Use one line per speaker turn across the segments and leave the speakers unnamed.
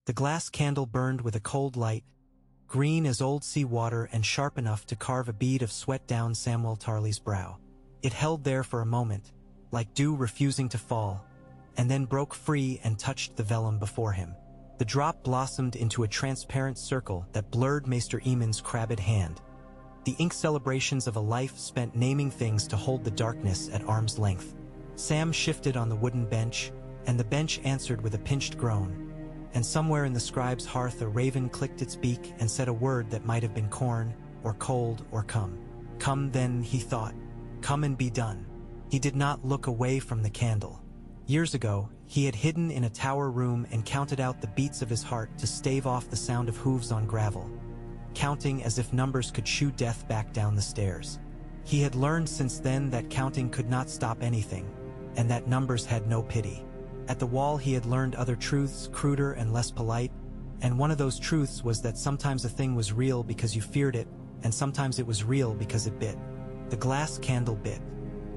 The glass candle burned with a cold light, green as old sea water and sharp enough to carve a bead of sweat down Samwell Tarly's brow. It held there for a moment, like dew refusing to fall, and then broke free and touched the vellum before him. The drop blossomed into a transparent circle that blurred Maester Eamon's crabbed hand. The ink celebrations of a life spent naming things to hold the darkness at arm's length. Sam shifted on the wooden bench, and the bench answered with a pinched groan. And somewhere in the scribe's hearth a raven clicked its beak and said a word that might have been corn, or cold, or come. Come then, he thought. Come and be done. He did not look away from the candle. Years ago, he had hidden in a tower room and counted out the beats of his heart to stave off the sound of hooves on gravel, counting as if numbers could shoo death back down the stairs. He had learned since then that counting could not stop anything, and that numbers had no pity. At the wall he had learned other truths, cruder and less polite, and one of those truths was that sometimes a thing was real because you feared it, and sometimes it was real because it bit. The glass candle bit.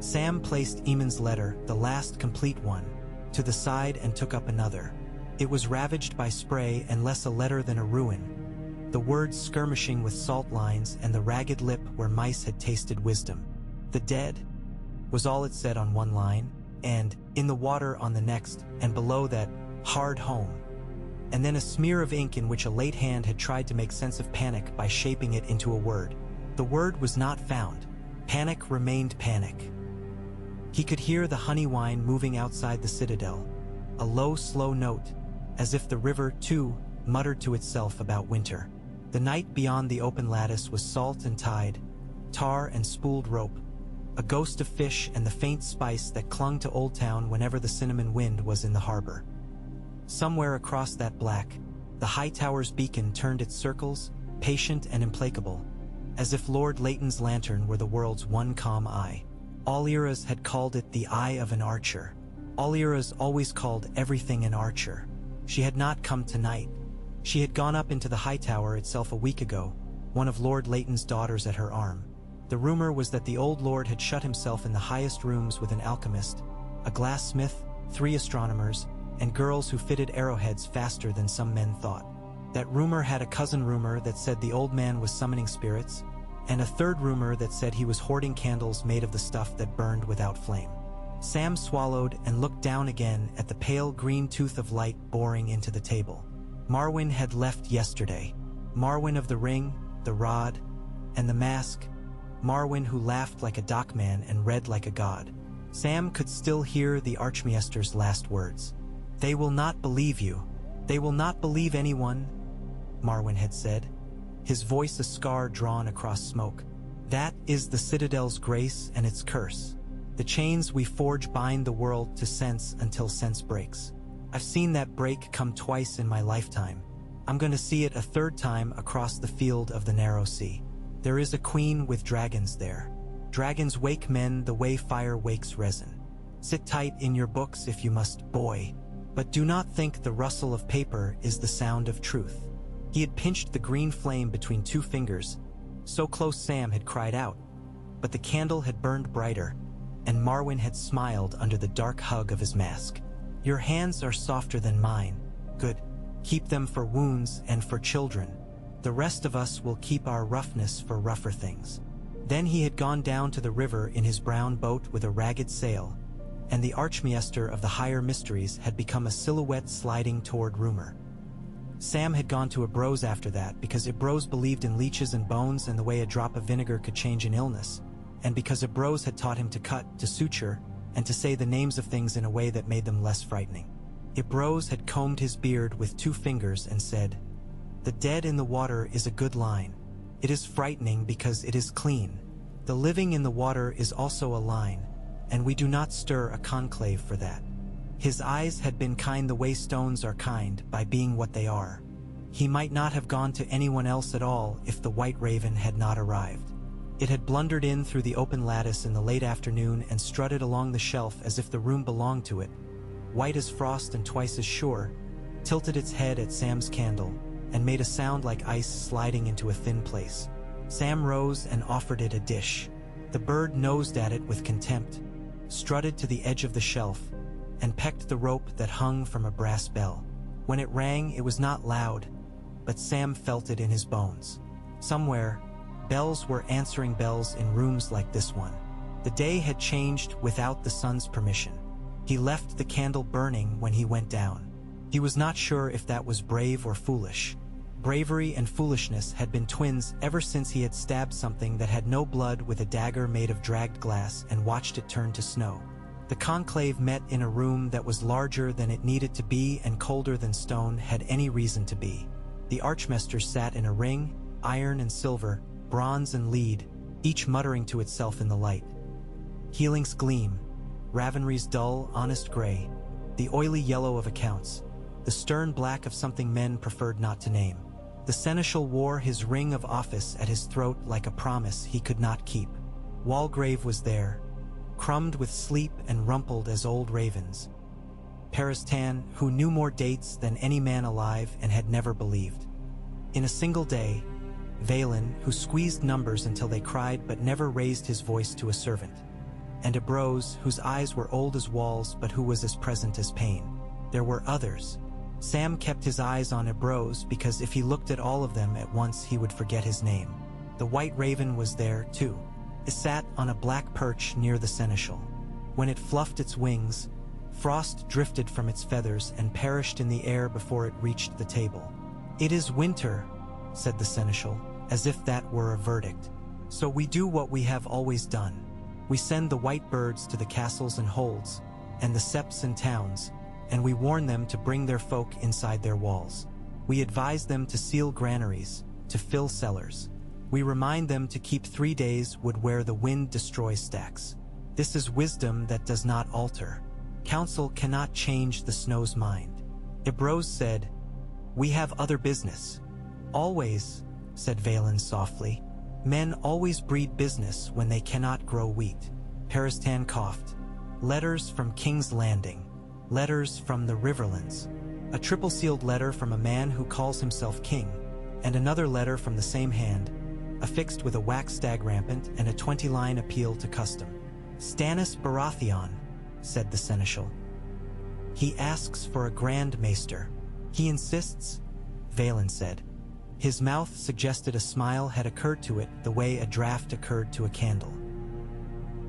Sam placed Eamon's letter, the last complete one, to the side and took up another. It was ravaged by spray and less a letter than a ruin. The words skirmishing with salt lines and the ragged lip where mice had tasted wisdom. The dead was all it said on one line, and in the water on the next, and below that, hard home. And then a smear of ink in which a late hand had tried to make sense of panic by shaping it into a word. The word was not found. Panic remained panic. He could hear the honey wine moving outside the citadel, a low, slow note, as if the river, too, muttered to itself about winter. The night beyond the open lattice was salt and tide, tar and spooled rope, a ghost of fish and the faint spice that clung to Old Town whenever the cinnamon wind was in the harbor. Somewhere across that black, the high tower's beacon turned its circles, patient and implacable, as if Lord Leighton's lantern were the world's one calm eye. All eras had called it the eye of an archer. All eras always called everything an archer. She had not come tonight. She had gone up into the high tower itself a week ago, one of Lord Leighton's daughters at her arm. The rumor was that the old lord had shut himself in the highest rooms with an alchemist, a glassmith, 3 astronomers, and girls who fitted arrowheads faster than some men thought. That rumor had a cousin rumor that said the old man was summoning spirits, and a third rumor that said he was hoarding candles made of the stuff that burned without flame. Sam swallowed and looked down again at the pale green tooth of light boring into the table. Marwyn had left yesterday. Marwyn of the ring, the rod, and the mask. Marwyn who laughed like a dockman and read like a god. Sam could still hear the Archmaester's last words. "They will not believe you. They will not believe anyone," Marwyn had said, his voice a scar drawn across smoke. "That is the Citadel's grace and its curse. The chains we forge bind the world to sense until sense breaks. I've seen that break come twice in my lifetime. I'm going to see it a third time across the field of the narrow sea. There is a queen with dragons there. Dragons wake men the way fire wakes resin. Sit tight in your books if you must, boy, but do not think the rustle of paper is the sound of truth." He had pinched the green flame between 2 fingers, so close Sam had cried out, but the candle had burned brighter, and Marwyn had smiled under the dark hug of his mask. "Your hands are softer than mine. Good. Keep them for wounds and for children. The rest of us will keep our roughness for rougher things." Then he had gone down to the river in his brown boat with a ragged sail, and the Archmaester of the higher mysteries had become a silhouette sliding toward rumor. Sam had gone to Ibro's after that because Ibro's believed in leeches and bones and the way a drop of vinegar could change an illness, and because Ibro's had taught him to cut, to suture, and to say the names of things in a way that made them less frightening. Ibro's had combed his beard with 2 fingers and said, "The dead in the water is a good line. It is frightening because it is clean. The living in the water is also a line, and we do not stir a conclave for that." His eyes had been kind the way stones are kind by being what they are. He might not have gone to anyone else at all if the White Raven had not arrived. It had blundered in through the open lattice in the late afternoon and strutted along the shelf as if the room belonged to it, white as frost and twice as sure, tilted its head at Sam's candle, and made a sound like ice sliding into a thin place. Sam rose and offered it a dish. The bird nosed at it with contempt, strutted to the edge of the shelf, and pecked the rope that hung from a brass bell. When it rang, it was not loud, but Sam felt it in his bones. Somewhere, bells were answering bells in rooms like this one. The day had changed without the sun's permission. He left the candle burning when he went down. He was not sure if that was brave or foolish. Bravery and foolishness had been twins ever since he had stabbed something that had no blood with a dagger made of dragged glass and watched it turn to snow. The conclave met in a room that was larger than it needed to be and colder than stone had any reason to be. The Archmaester sat in a ring, iron and silver, bronze and lead, each muttering to itself in the light. Healing's gleam, Ravenry's dull, honest gray, the oily yellow of accounts, the stern black of something men preferred not to name. The seneschal wore his ring of office at his throat like a promise he could not keep. Walgrave was there, crumbed with sleep and rumpled as old ravens. Peristan, who knew more dates than any man alive and had never believed. In a single day, Valen, who squeezed numbers until they cried but never raised his voice to a servant. And Ebrose, whose eyes were old as walls but who was as present as pain. There were others. Sam kept his eyes on Ebrose because if he looked at all of them at once he would forget his name. The white raven was there, too. It sat on a black perch near the seneschal. When it fluffed its wings, frost drifted from its feathers and perished in the air before it reached the table. "It is winter," said the seneschal, as if that were a verdict. "So we do what we have always done. We send the white birds to the castles and holds, and the septs and towns, and we warn them to bring their folk inside their walls. We advise them to seal granaries, to fill cellars. We remind them to keep 3 days wood where the wind destroys stacks. This is wisdom that does not alter. Counsel cannot change the snow's mind." Ebrose said, "We have other business." "Always," said Valen softly. "Men always breed business when they cannot grow wheat." Peristan coughed. "Letters from King's Landing. Letters from the Riverlands. A triple-sealed letter from a man who calls himself king, and another letter from the same hand, affixed with a wax stag rampant and a 20-line appeal to custom." "Stannis Baratheon," said the seneschal. "He asks for a Grand Maester. He insists," Valen said. His mouth suggested a smile had occurred to it the way a draft occurred to a candle.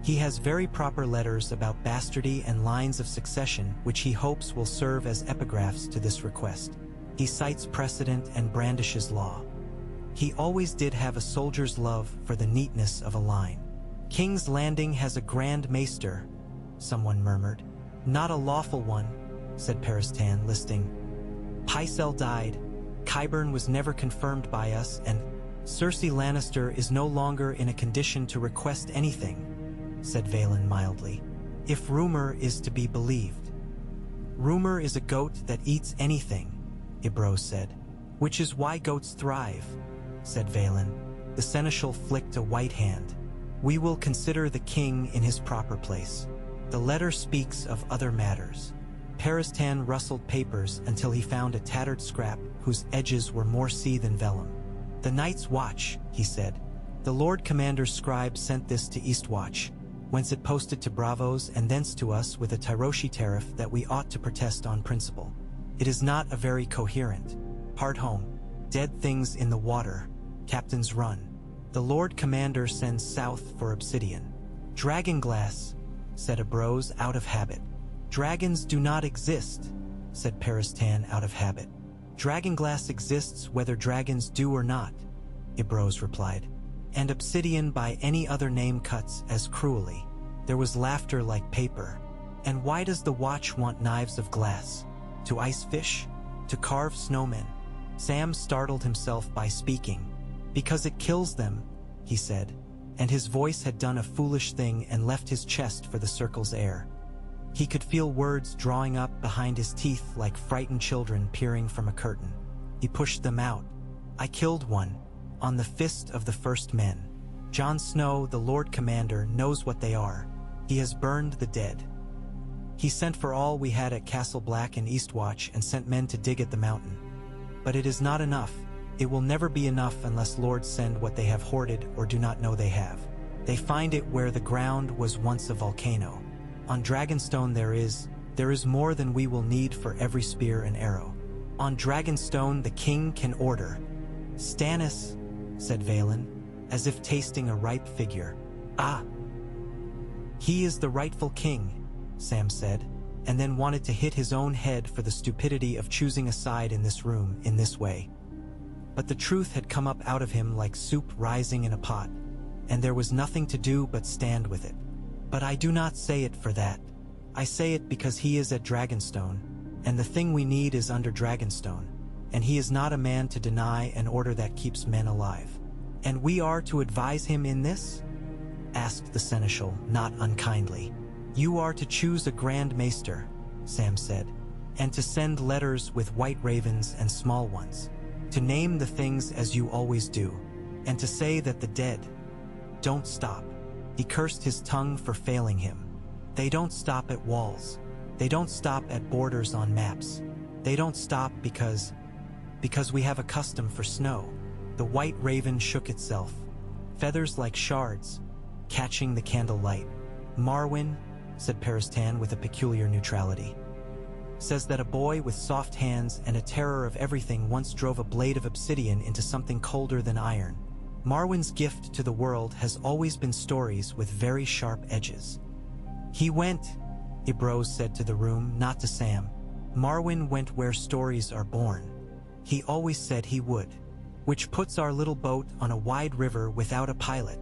"He has very proper letters about bastardy and lines of succession which he hopes will serve as epigraphs to this request. He cites precedent and brandishes law. He always did have a soldier's love for the neatness of a line." "King's Landing has a Grand Maester," someone murmured. "Not a lawful one," said Peristan, listing. "Pycelle died. Qyburn was never confirmed by us, and Cersei Lannister is no longer in a condition to request anything," said Valen mildly. "If rumor is to be believed." "Rumor is a goat that eats anything," Ebrose said. "Which is why goats thrive," said Valen. The seneschal flicked a white hand. "We will consider the king in his proper place. The letter speaks of other matters." Peristan rustled papers until he found a tattered scrap whose edges were more sea than vellum. "The Night's Watch," he said. "The Lord Commander's scribe sent this to Eastwatch, whence it posted to Bravos and thence to us with a Tyroshi tariff that we ought to protest on principle. It is not a very coherent. Hard home. Dead things in the water. Captain's run. The Lord Commander sends south for obsidian." "Dragonglass," said Ebrose out of habit. "Dragons do not exist," said Peristan out of habit. "Dragonglass exists whether dragons do or not," Ebrose replied. "And obsidian by any other name cuts as cruelly." There was laughter like paper. "And why does the watch want knives of glass? To ice fish? To carve snowmen?" Sam startled himself by speaking. "Because it kills them," he said, and his voice had done a foolish thing and left his chest for the circle's air. He could feel words drawing up behind his teeth like frightened children peering from a curtain. He pushed them out. "I killed one, on the fist of the first men. Jon Snow, the Lord Commander, knows what they are. He has burned the dead. He sent for all we had at Castle Black and Eastwatch and sent men to dig at the mountain. But it is not enough. It will never be enough unless lords send what they have hoarded or do not know they have. They find it where the ground was once a volcano. On Dragonstone there is more than we will need for every spear and arrow." On Dragonstone the king can order. Stannis, said Valen, as if tasting a ripe figure. Ah. He is the rightful king, Sam said, and then wanted to hit his own head for the stupidity of choosing a side in this room in this way. But the truth had come up out of him like soup rising in a pot, and there was nothing to do but stand with it. But I do not say it for that. I say it because he is at Dragonstone, and the thing we need is under Dragonstone, and he is not a man to deny an order that keeps men alive. And we are to advise him in this? Asked the seneschal, not unkindly. You are to choose a Grand Maester, Sam said, and to send letters with white ravens and small ones, to name the things as you always do, and to say that the dead don't stop. He cursed his tongue for failing him. They don't stop at walls. They don't stop at borders on maps. They don't stop because we have a custom for snow. The white raven shook itself, feathers like shards, catching the candlelight. Marwyn, said Peristan with a peculiar neutrality, says that a boy with soft hands and a terror of everything once drove a blade of obsidian into something colder than iron. Marwyn's gift to the world has always been stories with very sharp edges. He went, Ibroz said to the room, not to Sam. Marwyn went where stories are born. He always said he would. Which puts our little boat on a wide river without a pilot,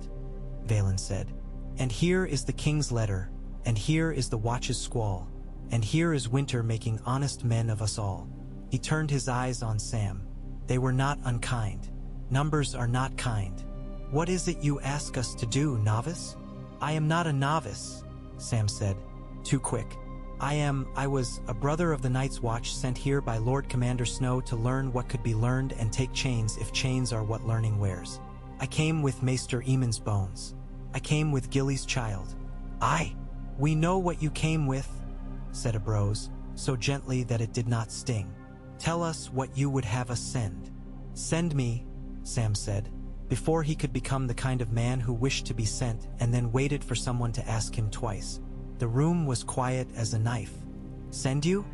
Valen said. And here is the king's letter, and here is the watch's squall, and here is winter making honest men of us all. He turned his eyes on Sam. They were not unkind. Numbers are not kind. What is it you ask us to do, novice? I am not a novice, Sam said, too quick. I was a brother of the Night's Watch sent here by Lord Commander Snow to learn what could be learned and take chains if chains are what learning wears. I came with Maester Eamon's bones. I came with Gilly's child. We know what you came with, said Ibroz, so gently that it did not sting. Tell us what you would have us send. Send me, Sam said, before he could become the kind of man who wished to be sent and then waited for someone to ask him twice. The room was quiet as a knife. Send you?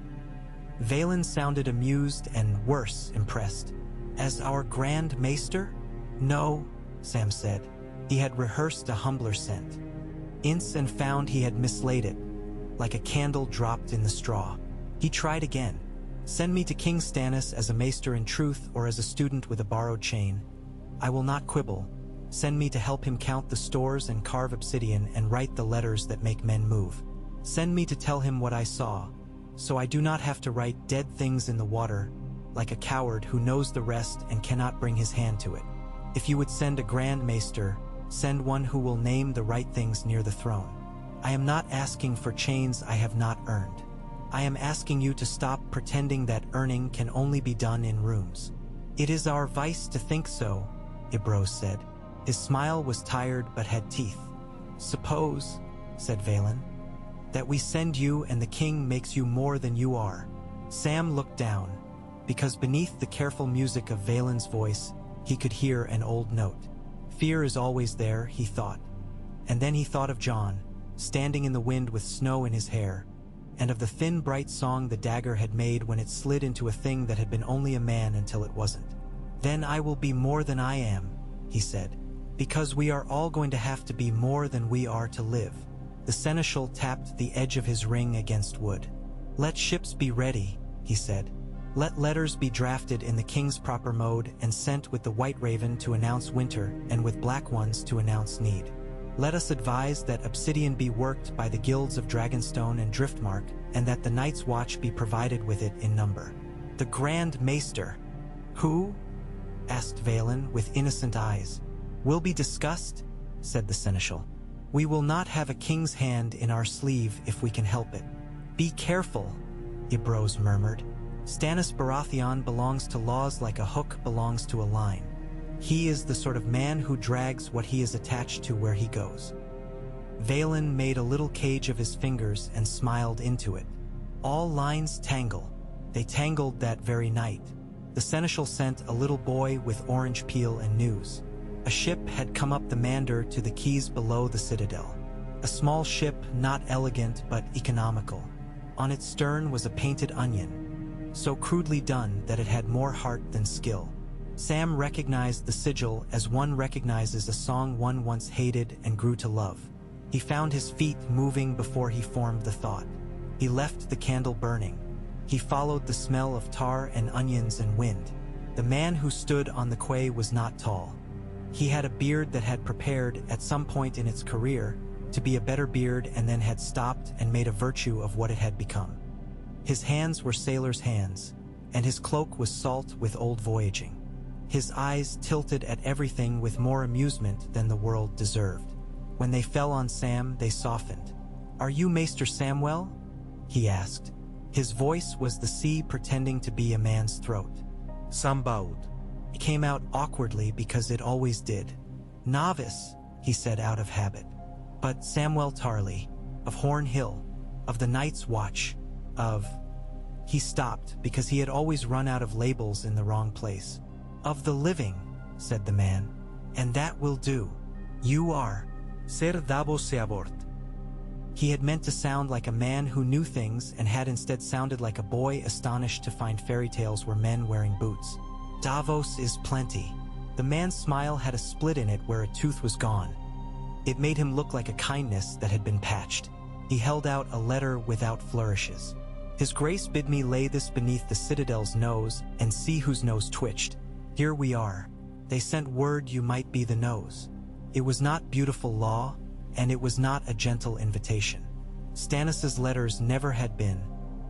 Valen sounded amused and worse, impressed. As our Grand Maester? No, Sam said. He had rehearsed a humbler scent. Ince and found he had mislaid it, like a candle dropped in the straw. He tried again. Send me to King Stannis as a maester in truth or as a student with a borrowed chain. I will not quibble. Send me to help him count the stores and carve obsidian and write the letters that make men move. Send me to tell him what I saw, so I do not have to write dead things in the water, like a coward who knows the rest and cannot bring his hand to it. If you would send a Grand Maester, send one who will name the right things near the throne. I am not asking for chains I have not earned. I am asking you to stop pretending that earning can only be done in rooms. It is our vice to think so, Ibroz said. His smile was tired but had teeth. Suppose, said Valen, that we send you and the king makes you more than you are. Sam looked down, because beneath the careful music of Valen's voice, he could hear an old note. Fear is always there, he thought. And then he thought of John, standing in the wind with snow in his hair, and of the thin bright song the dagger had made when it slid into a thing that had been only a man until it wasn't. Then I will be more than I am, he said, because we are all going to have to be more than we are to live. The seneschal tapped the edge of his ring against wood. Let ships be ready, he said. Let letters be drafted in the king's proper mode and sent with the white raven to announce winter and with black ones to announce need. Let us advise that obsidian be worked by the guilds of Dragonstone and Driftmark, and that the Night's Watch be provided with it in number. The Grand Maester, who? Asked Valen with innocent eyes. Will be discussed, said the seneschal. We will not have a king's hand in our sleeve if we can help it. Be careful, Ibroz murmured. Stannis Baratheon belongs to laws like a hook belongs to a line. He is the sort of man who drags what he is attached to where he goes. Valen made a little cage of his fingers and smiled into it. All lines tangle. They tangled that very night. The seneschal sent a little boy with orange peel and news. A ship had come up the Mander to the quays below the citadel. A small ship, not elegant but economical. On its stern was a painted onion. so crudely done that it had more heart than skill. Sam recognized the sigil as one recognizes a song one once hated and grew to love. He found his feet moving before he formed the thought. He left the candle burning. He followed the smell of tar and onions and wind. The man who stood on the quay was not tall. He had a beard that had prepared, at some point in its career, to be a better beard and then had stopped and made a virtue of what it had become. His hands were sailor's hands, and his cloak was salt with old voyaging. His eyes tilted at everything with more amusement than the world deserved. When they fell on Sam, they softened. "Are you Maester Samwell?" he asked. His voice was the sea pretending to be a man's throat.
Sam bowed.
It came out awkwardly because it always did. "Novice," he said out of habit. "But Samwell Tarly, of Horn Hill, of the Night's Watch, of—" He stopped because he had always run out of labels in the wrong place. "Of the living," said the man. "And that will do. You are
Ser Davos Seabort."
He had meant to sound like a man who knew things and had instead sounded like a boy astonished to find fairy tales were men wearing boots. "Davos is plenty." The man's smile had a split in it where a tooth was gone. It made him look like a kindness that had been patched. He held out a letter without flourishes. "His Grace bid me lay this beneath the citadel's nose and see whose nose twitched. Here we are. They sent word you might be the nose." It was not beautiful law, and it was not a gentle invitation. Stannis's letters never had been,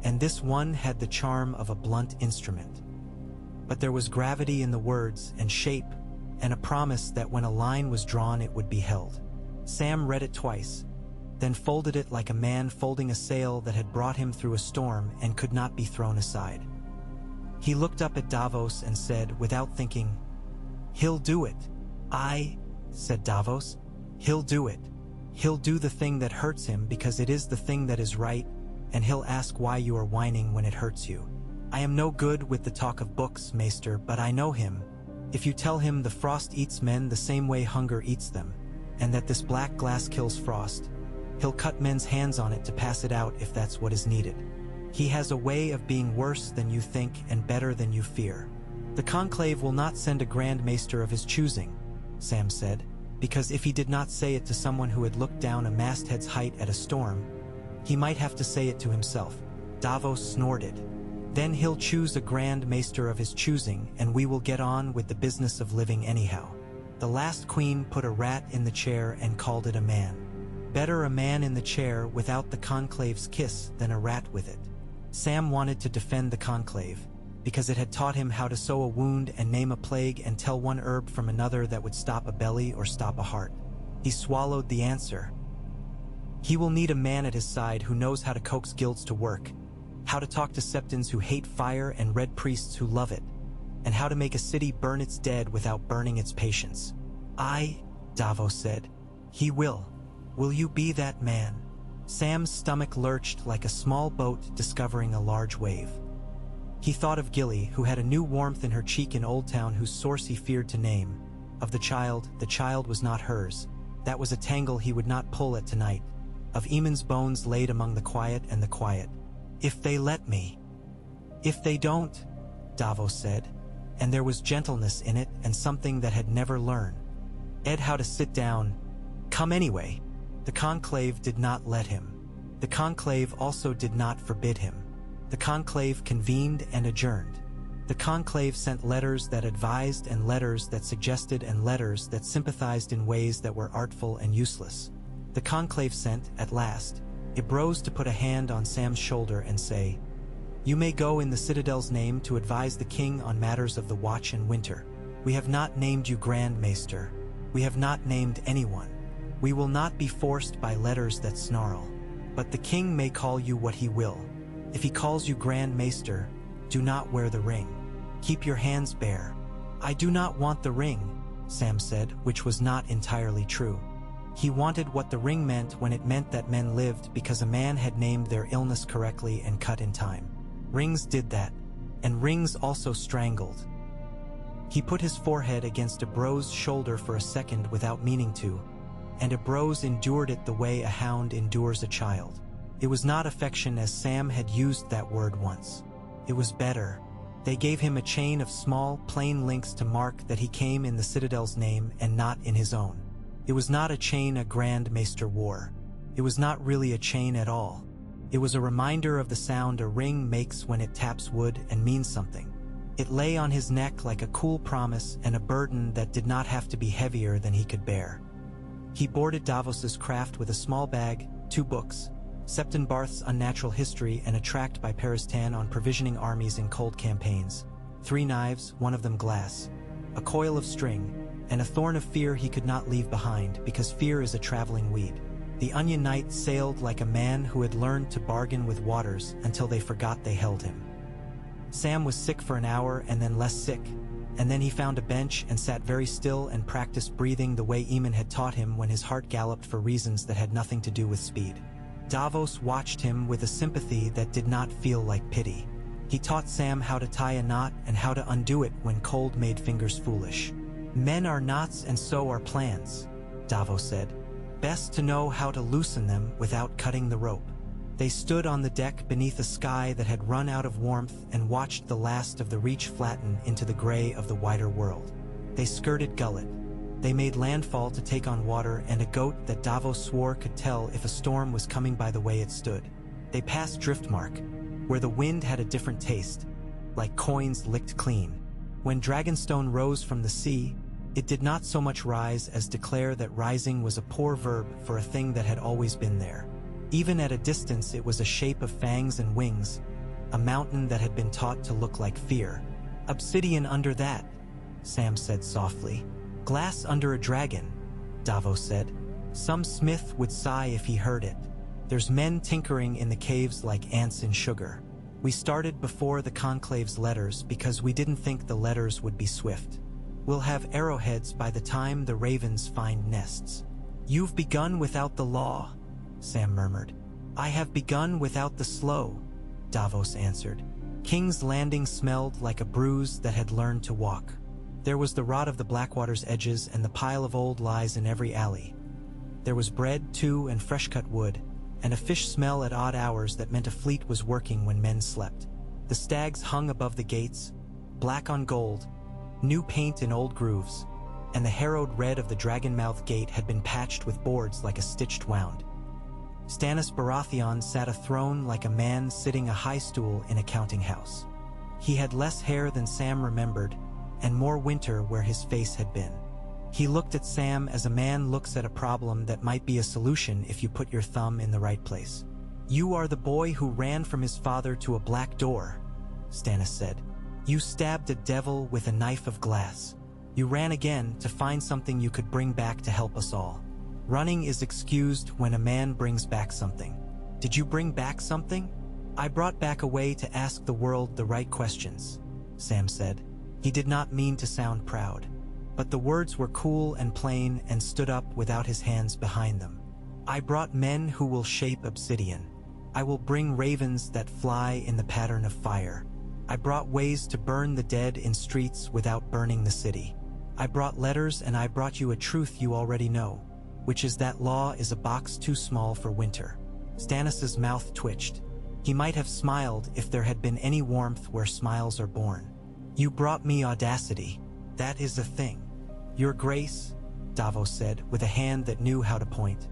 and this one had the charm of a blunt instrument. But there was gravity in the words and shape, and a promise that when a line was drawn it would be held. Sam read it twice, then folded it like a man folding a sail that had brought him through a storm and could not be thrown aside. He looked up at Davos and said, without thinking, "He'll do it." "Aye," said Davos. "He'll do it. He'll do the thing that hurts him because it is the thing that is right, and he'll ask why you are whining when it hurts you. I am no good with the talk of books, Maester, but I know him. If you tell him the frost eats men the same way hunger eats them, and that this black glass kills frost, he'll cut men's hands on it to pass it out if that's what is needed. He has a way of being worse than you think and better than you fear. The Conclave will not send a Grand Maester of his choosing," Sam said, "because if he did not say it to someone who had looked down a masthead's height at a storm, he might have to say it to himself." Davos snorted. "Then he'll choose a Grand Maester of his choosing, and we will get on with the business of living anyhow. The last queen put a rat in the chair and called it a man. Better a man in the chair without the Conclave's kiss than a rat with it." Sam wanted to defend the Conclave, because it had taught him how to sew a wound and name a plague and tell one herb from another that would stop a belly or stop a heart. He swallowed the answer. He will need a man at his side who knows how to coax guilds to work, how to talk to septons who hate fire and red priests who love it, and how to make a city burn its dead without burning its patience. "Aye," Davos said. "He will. Will you be that man?" Sam's stomach lurched like a small boat discovering a large wave. He thought of Gilly, who had a new warmth in her cheek in Old Town whose source he feared to name. Of the child was not hers. That was a tangle he would not pull at tonight. Of Eamon's bones laid among the quiet and the quiet. "If they let me." "If they don't," Davos said, and there was gentleness in it and something that had never learned. Ed how to sit down. "Come anyway." The Conclave did not let him. The Conclave also did not forbid him. The Conclave convened and adjourned. The Conclave sent letters that advised and letters that suggested and letters that sympathized in ways that were artful and useless. The Conclave sent, at last, it rose to put a hand on Sam's shoulder and say, "You may go in the Citadel's name to advise the king on matters of the watch and winter. We have not named you Grand Maester. We have not named anyone. We will not be forced by letters that snarl. But the king may call you what he will. If he calls you Grand Maester, do not wear the ring. Keep your hands bare." "I do not want the ring," Sam said, which was not entirely true. He wanted what the ring meant when it meant that men lived because a man had named their illness correctly and cut in time. Rings did that, and rings also strangled. He put his forehead against a bro's shoulder for a second without meaning to, and a brose endured it the way a hound endures a child. It was not affection as Sam had used that word once. It was better. They gave him a chain of small, plain links to mark that he came in the Citadel's name and not in his own. It was not a chain a Grand Maester wore. It was not really a chain at all. It was a reminder of the sound a ring makes when it taps wood and means something. It lay on his neck like a cool promise and a burden that did not have to be heavier than he could bear. He boarded Davos's craft with a small bag, 2 books, Septon Barth's Unnatural History and a tract by Peristan on provisioning armies in cold campaigns, 3 knives, one of them glass, a coil of string, and a thorn of fear he could not leave behind because fear is a traveling weed. The Onion Knight sailed like a man who had learned to bargain with waters until they forgot they held him. Sam was sick for an hour and then less sick, and then he found a bench and sat very still and practiced breathing the way Eamon had taught him when his heart galloped for reasons that had nothing to do with speed. Davos watched him with a sympathy that did not feel like pity. He taught Sam how to tie a knot and how to undo it when cold made fingers foolish. Men are knots and so are plans, Davos said. Best to know how to loosen them without cutting the rope. They stood on the deck beneath a sky that had run out of warmth and watched the last of the reach flatten into the gray of the wider world. They skirted Gullet. They made landfall to take on water and a goat that Davos swore could tell if a storm was coming by the way it stood. They passed Driftmark, where the wind had a different taste, like coins licked clean. When Dragonstone rose from the sea, it did not so much rise as declare that rising was a poor verb for a thing that had always been there. Even at a distance it was a shape of fangs and wings, a mountain that had been taught to look like fear. Obsidian under that, Sam said softly. Glass under a dragon, Davos said. Some smith would sigh if he heard it. There's men tinkering in the caves like ants in sugar. We started before the Conclave's letters because we didn't think the letters would be swift. We'll have arrowheads by the time the ravens find nests. You've begun without the law, Sam murmured. I have begun without the slow, Davos answered. King's Landing smelled like a bruise that had learned to walk. There was the rot of the Blackwater's edges and the pile of old lies in every alley. There was bread, too, and fresh-cut wood, and a fish smell at odd hours that meant a fleet was working when men slept. The stags hung above the gates, black on gold, new paint in old grooves, and the harrowed red of the dragon-mouthed gate had been patched with boards like a stitched wound. Stannis Baratheon sat a throne like a man sitting a high stool in a counting house. He had less hair than Sam remembered, and more winter where his face had been. He looked at Sam as a man looks at a problem that might be a solution if you put your thumb in the right place. You are the boy who ran from his father to a black door, Stannis said. You stabbed a devil with a knife of glass. You ran again to find something you could bring back to help us all. Running is excused when a man brings back something. Did you bring back something? I brought back a way to ask the world the right questions, Sam said. He did not mean to sound proud, but the words were cool and plain and stood up without his hands behind them. I brought men who will shape obsidian. I will bring ravens that fly in the pattern of fire. I brought ways to burn the dead in streets without burning the city. I brought letters and I brought you a truth you already know, which is that law is a box too small for winter. Stannis's mouth twitched. He might have smiled if there had been any warmth where smiles are born. You brought me audacity. That is the thing. Your Grace, Davos said, with a hand that knew how to point.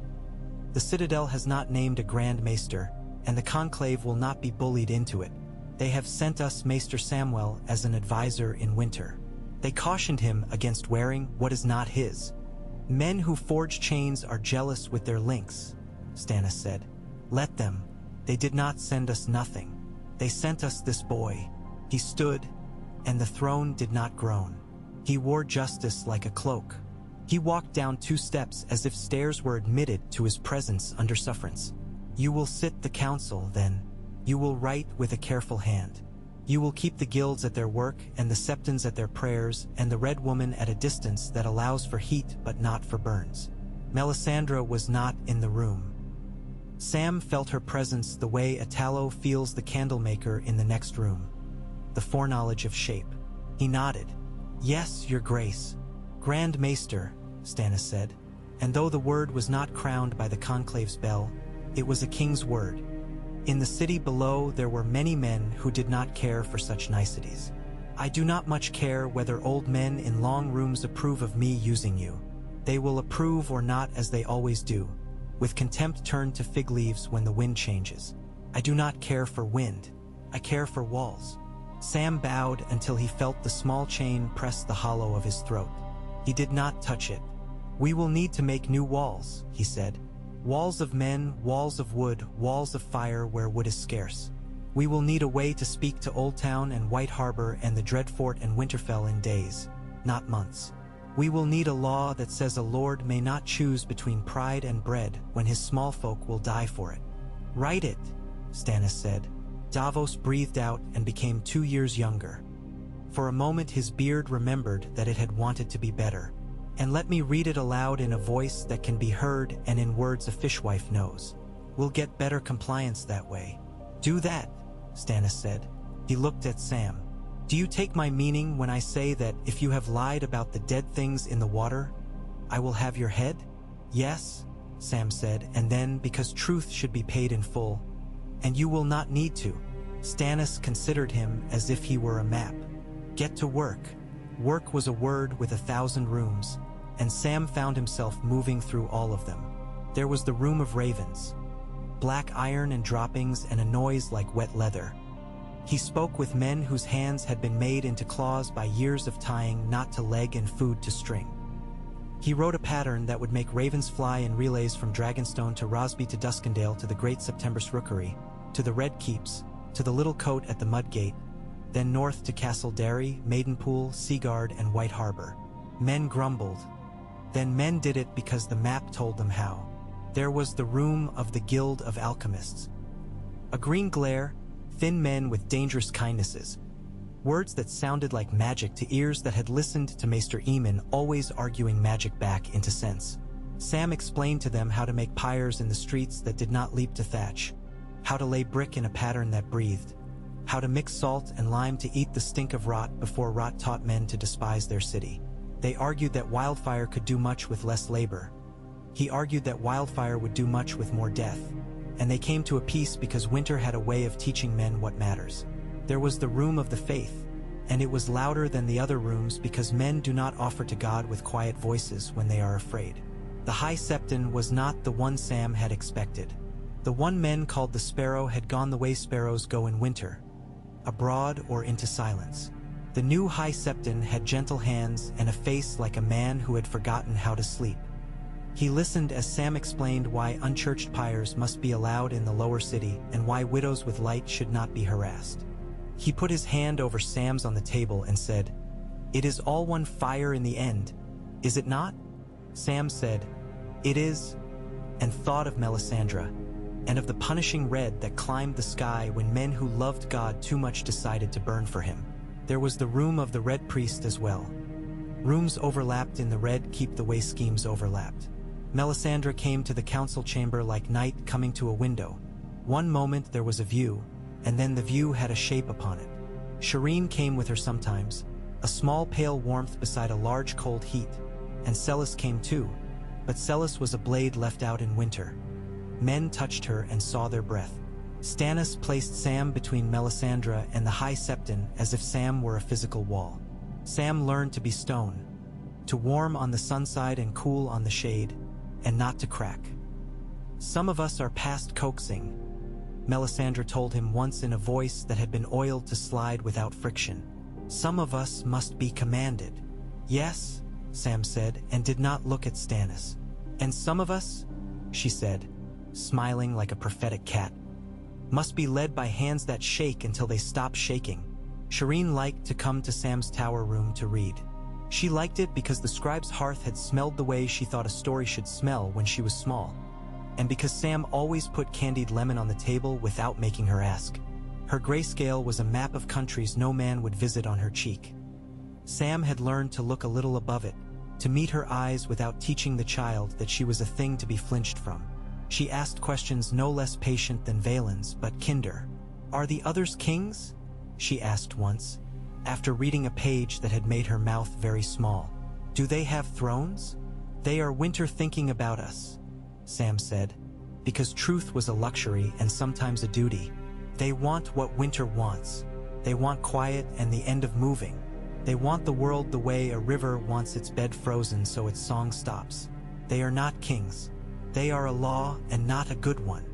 The Citadel has not named a Grand Maester, and the Conclave will not be bullied into it. They have sent us Maester Samwell as an advisor in winter. They cautioned him against wearing what is not his. Men who forge chains are jealous with their links, Stannis said. Let them. They did not send us nothing. They sent us this boy. He stood, and the throne did not groan. He wore justice like a cloak. He walked down 2 steps as if stairs were admitted to his presence under sufferance. You will sit the council, then. You will write with a careful hand. You will keep the guilds at their work and the septons at their prayers and the red woman at a distance that allows for heat but not for burns. Melisandre was not in the room. Sam felt her presence the way a tallow feels the candlemaker in the next room. The foreknowledge of shape. He nodded. Yes, Your Grace. Grand Maester, Stannis said, and though the word was not crowned by the Conclave's bell, it was a king's word. In the city below there were many men who did not care for such niceties. I do not much care whether old men in long rooms approve of me using you. They will approve or not as they always do, with contempt turned to fig leaves when the wind changes. I do not care for wind, I care for walls. Sam bowed until he felt the small chain press the hollow of his throat. He did not touch it. We will need to make new walls, he said. Walls of men, walls of wood, walls of fire where wood is scarce. We will need a way to speak to Old Town and White Harbor and the Dreadfort and Winterfell in days, not months. We will need a law that says a lord may not choose between pride and bread when his small folk will die for it. Write it, Stannis said. Davos breathed out and became 2 years younger. For a moment his beard remembered that it had wanted to be better. And let me read it aloud in a voice that can be heard and in words a fishwife knows. We'll get better compliance that way. Do that, Stannis said. He looked at Sam. Do you take my meaning when I say that if you have lied about the dead things in the water, I will have your head? Yes, Sam said, and then, because truth should be paid in full, and you will not need to. Stannis considered him as if he were a map. Get to work. Work was a word with 1,000 rooms, and Sam found himself moving through all of them. There was the room of ravens, black iron and droppings and a noise like wet leather. He spoke with men whose hands had been made into claws by years of tying knot to leg and food to string. He wrote a pattern that would make ravens fly in relays from Dragonstone to Rosby to Duskendale to the Great September's Rookery, to the Red Keeps, to the Little Coat at the Mudgate, then north to Castle Derry, Maidenpool, Seaguard, and White Harbor. Men grumbled. Then men did it because the map told them how. There was the room of the Guild of Alchemists. A green glare, thin men with dangerous kindnesses. Words that sounded like magic to ears that had listened to Maester Eamon always arguing magic back into sense. Sam explained to them how to make pyres in the streets that did not leap to thatch, how to lay brick in a pattern that breathed, how to mix salt and lime to eat the stink of rot before rot taught men to despise their city. They argued that wildfire could do much with less labor. He argued that wildfire would do much with more death. And they came to a peace because winter had a way of teaching men what matters. There was the room of the faith, and it was louder than the other rooms because men do not offer to God with quiet voices when they are afraid. The High Septon was not the one Sam had expected. The one men called the Sparrow had gone the way sparrows go in winter, abroad or into silence. The new High Septon had gentle hands and a face like a man who had forgotten how to sleep. He listened as Sam explained why unchurched pyres must be allowed in the lower city and why widows with light should not be harassed. He put his hand over Sam's on the table and said, "It is all one fire in the end, is it not?" Sam said, "It is," and thought of Melisandre, and of the punishing red that climbed the sky when men who loved God too much decided to burn for him. There was the room of the Red Priest as well. Rooms overlapped in the Red Keep the way schemes overlapped. Melisandre came to the council chamber like night coming to a window. One moment there was a view, and then the view had a shape upon it. Shireen came with her sometimes, a small pale warmth beside a large cold heat, and Celis came too, but Celis was a blade left out in winter. Men touched her and saw their breath. Stannis placed Sam between Melisandre and the High Septon as if Sam were a physical wall. Sam learned to be stone, to warm on the sunside and cool on the shade, and not to crack. "Some of us are past coaxing," Melisandre told him once in a voice that had been oiled to slide without friction. "Some of us must be commanded." "Yes," Sam said, and did not look at Stannis. "And some of us," she said, smiling like a prophetic cat, "must be led by hands that shake until they stop shaking." Shireen liked to come to Sam's tower room to read. She liked it because the scribe's hearth had smelled the way she thought a story should smell when she was small, and because Sam always put candied lemon on the table without making her ask. Her grayscale was a map of countries no man would visit on her cheek. Sam had learned to look a little above it, to meet her eyes without teaching the child that she was a thing to be flinched from. She asked questions no less patient than Valen's, but kinder. "Are the others kings?" she asked once, after reading a page that had made her mouth very small. "Do they have thrones?" "They are winter thinking about us," Sam said. because truth was a luxury and sometimes a duty. They want what winter wants. They want quiet and the end of moving. They want the world the way a river wants its bed frozen so its song stops. They are not kings. They are a law and not a good one.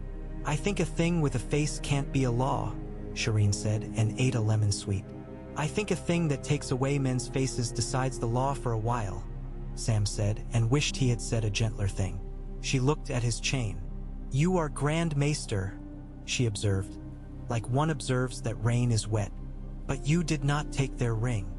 I think a thing with a face can't be a law, Shireen said, and ate a lemon sweet. I think a thing that takes away men's faces decides the law for a while, Sam said, and wished he had said a gentler thing. She looked at his chain. You are Grand Maester, she observed, like one observes that rain is wet. But you did not take their ring.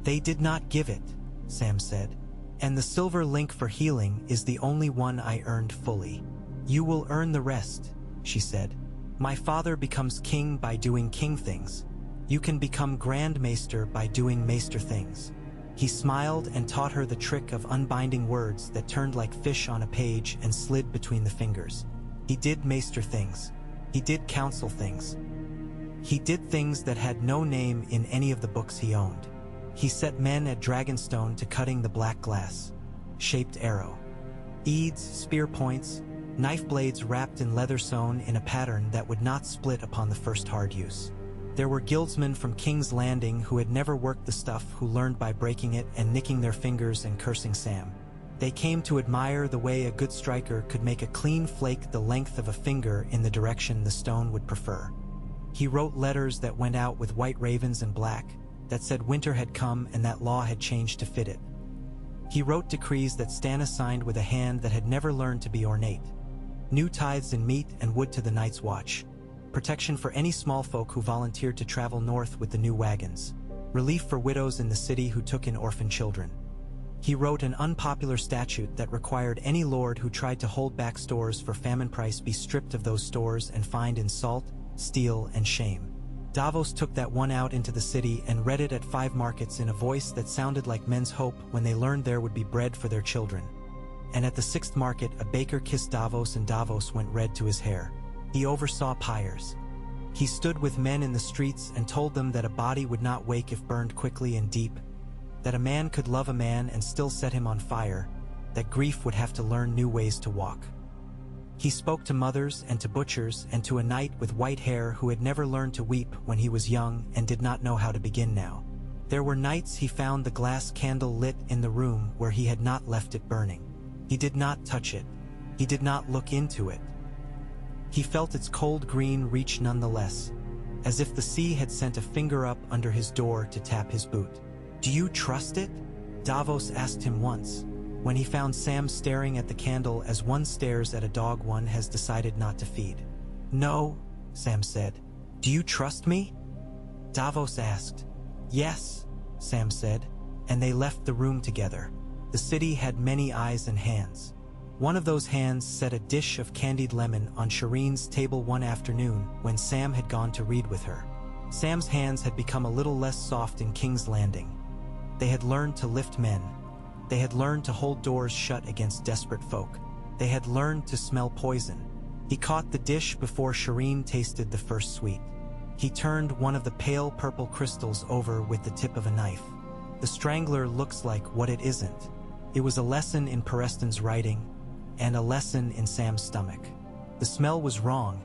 They did not give it, Sam said. And the silver link for healing is the only one I earned fully. You will earn the rest, she said. My father becomes king by doing king things. You can become Grand Maester by doing Maester things. He smiled and taught her the trick of unbinding words that turned like fish on a page and slid between the fingers. He did Maester things. He did council things. He did things that had no name in any of the books he owned. He set men at Dragonstone to cutting the black glass, shaped arrow, eads, spear points, knife blades wrapped in leather sewn in a pattern that would not split upon the first hard use. There were guildsmen from King's Landing who had never worked the stuff who learned by breaking it and nicking their fingers and cursing Sam. They came to admire the way a good striker could make a clean flake the length of a finger in the direction the stone would prefer. He wrote letters that went out with white ravens and black, that said winter had come and that law had changed to fit it. He wrote decrees that Stannis signed with a hand that had never learned to be ornate. New tithes in meat and wood to the Night's Watch. Protection for any small folk who volunteered to travel north with the new wagons. Relief for widows in the city who took in orphan children. He wrote an unpopular statute that required any lord who tried to hold back stores for famine price be stripped of those stores and fined in salt, steel, and shame. Davos took that one out into the city and read it at 5 markets in a voice that sounded like men's hope when they learned there would be bread for their children. And at the 6th market, a baker kissed Davos and Davos went red to his hair. He oversaw pyres. He stood with men in the streets and told them that a body would not wake if burned quickly and deep, that a man could love a man and still set him on fire, that grief would have to learn new ways to walk. He spoke to mothers and to butchers and to a knight with white hair who had never learned to weep when he was young and did not know how to begin now. There were nights he found the glass candle lit in the room where he had not left it burning. He did not touch it. He did not look into it. He felt its cold green reach nonetheless, as if the sea had sent a finger up under his door to tap his boot. Do you trust it? Davos asked him once, when he found Sam staring at the candle as one stares at a dog one has decided not to feed. No, Sam said. Do you trust me? Davos asked. Yes, Sam said, and they left the room together. The city had many eyes and hands. One of those hands set a dish of candied lemon on Shireen's table one afternoon when Sam had gone to read with her. Sam's hands had become a little less soft in King's Landing. They had learned to lift men. They had learned to hold doors shut against desperate folk. They had learned to smell poison. He caught the dish before Shireen tasted the first sweet. He turned one of the pale purple crystals over with the tip of a knife. The strangler looks like what it isn't. It was a lesson in Preston's writing, and a lesson in Sam's stomach. The smell was wrong,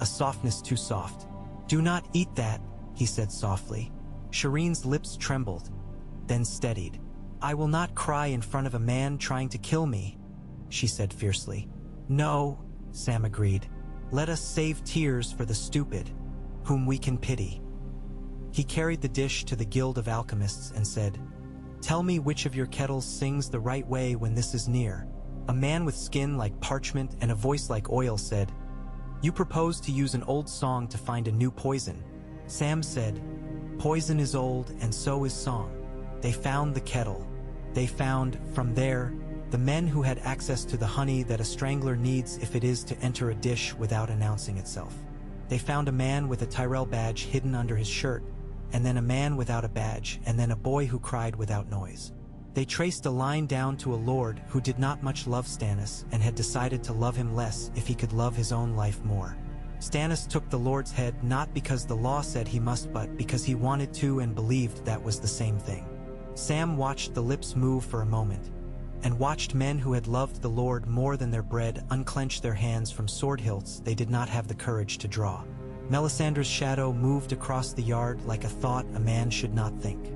a softness too soft. Do not eat that, he said softly. Shireen's lips trembled, then steadied. I will not cry in front of a man trying to kill me, she said fiercely. No, Sam agreed. Let us save tears for the stupid, whom we can pity. He carried the dish to the Guild of Alchemists and said, Tell me which of your kettles sings the right way when this is near. A man with skin like parchment and a voice like oil said, You propose to use an old song to find a new poison. Sam said, Poison is old and so is song. They found the kettle. They found, from there, the men who had access to the honey that a strangler needs if it is to enter a dish without announcing itself. They found a man with a Tyrell badge hidden under his shirt, and then a man without a badge, and then a boy who cried without noise. They traced a line down to a lord who did not much love Stannis and had decided to love him less if he could love his own life more. Stannis took the lord's head not because the law said he must but because he wanted to and believed that was the same thing. Sam watched the lips move for a moment. and watched men who had loved the Lord more than their bread unclench their hands from sword hilts they did not have the courage to draw. Melisandre's shadow moved across the yard like a thought a man should not think.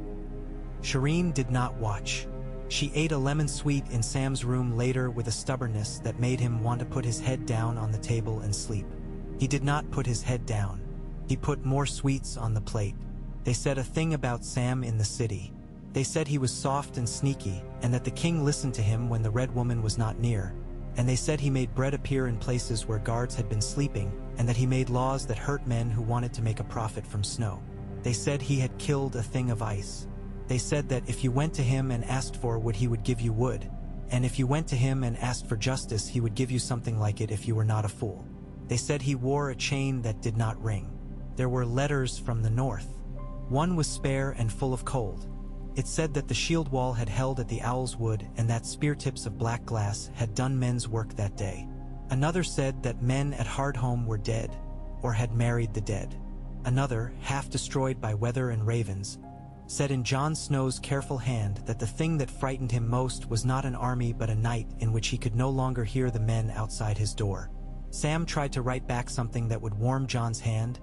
Shireen did not watch. She ate a lemon sweet in Sam's room later with a stubbornness that made him want to put his head down on the table and sleep. He did not put his head down. He put more sweets on the plate. They said a thing about Sam in the city. They said he was soft and sneaky, and that the king listened to him when the Red Woman was not near. And they said he made bread appear in places where guards had been sleeping, and that he made laws that hurt men who wanted to make a profit from snow. They said he had killed a thing of ice. They said that if you went to him and asked for wood, he would give you wood. And if you went to him and asked for justice, he would give you something like it if you were not a fool. They said he wore a chain that did not ring. There were letters from the north. One was spare and full of cold. It said that the shield wall had held at the Owl's Wood and that spear tips of black glass had done men's work that day. Another said that men at Hardhome were dead, or had married the dead. Another, half destroyed by weather and ravens, said in Jon Snow's careful hand that the thing that frightened him most was not an army but a night in which he could no longer hear the men outside his door. Sam tried to write back something that would warm Jon's hand,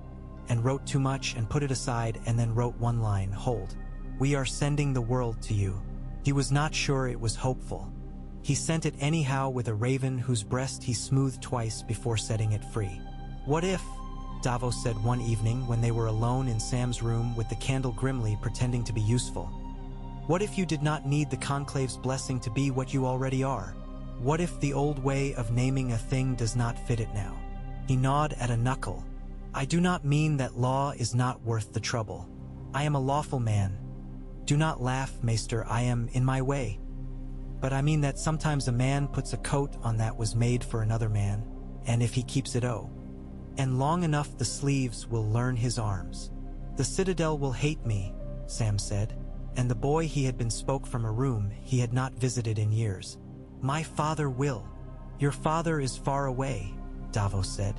and wrote too much and put it aside and then wrote one line, "Hold. We are sending the world to you." He was not sure it was hopeful. He sent it anyhow with a raven whose breast he smoothed twice before setting it free. "What if," Davos said one evening when they were alone in Sam's room with the candle grimly pretending to be useful. "What if you did not need the Conclave's blessing to be what you already are? What if the old way of naming a thing does not fit it now?" He gnawed at a knuckle. "I do not mean that law is not worth the trouble. I am a lawful man. Do not laugh, Maester, I am in my way. But I mean that sometimes a man puts a coat on that was made for another man, and if he keeps it and long enough the sleeves will learn his arms." "The Citadel will hate me," Sam said, and the boy he had been spoke from a room he had not visited in years. "My father will." "Your father is far away," Davos said,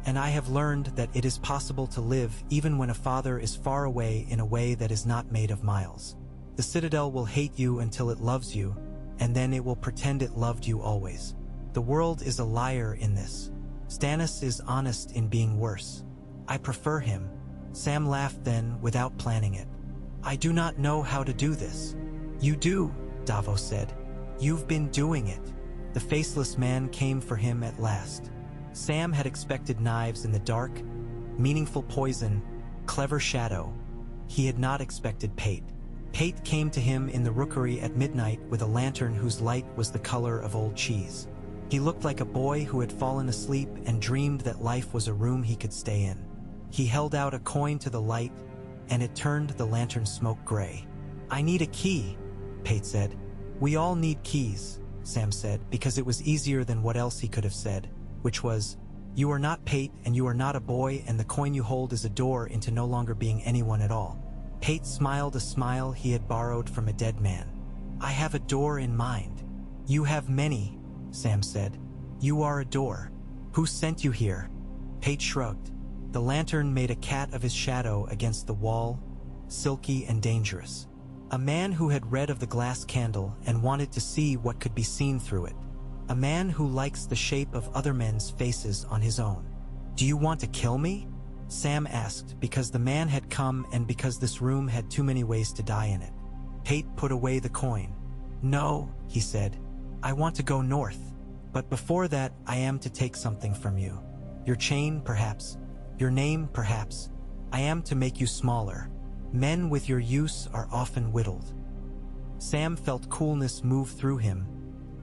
"and I have learned that it is possible to live even when a father is far away in a way that is not made of miles. The Citadel will hate you until it loves you, and then it will pretend it loved you always. The world is a liar in this. Stannis is honest in being worse. I prefer him." Sam laughed then, without planning it. "I do not know how to do this." "You do," Davos said. "You've been doing it." The faceless man came for him at last. Sam had expected knives in the dark, meaningful poison, clever shadow. He had not expected Pate. Pate came to him in the rookery at midnight with a lantern whose light was the color of old cheese. He looked like a boy who had fallen asleep and dreamed that life was a room he could stay in. He held out a coin to the light, and it turned the lantern smoke gray. "I need a key," Pate said. "We all need keys," Sam said, because it was easier than what else he could have said, which was, "You are not Pate, and you are not a boy, and the coin you hold is a door into no longer being anyone at all." Pate smiled a smile he had borrowed from a dead man. "I have a door in mind." "You have many," Sam said. "You are a door. Who sent you here?" Pate shrugged. The lantern made a cat of his shadow against the wall, silky and dangerous. A man who had read of the glass candle and wanted to see what could be seen through it. A man who likes the shape of other men's faces on his own. "Do you want to kill me?" Sam asked, because the man had come and because this room had too many ways to die in it. Pate put away the coin. "No," he said. "I want to go north. But before that, I am to take something from you. Your chain, perhaps. Your name, perhaps. I am to make you smaller. Men with your use are often whittled." Sam felt coolness move through him,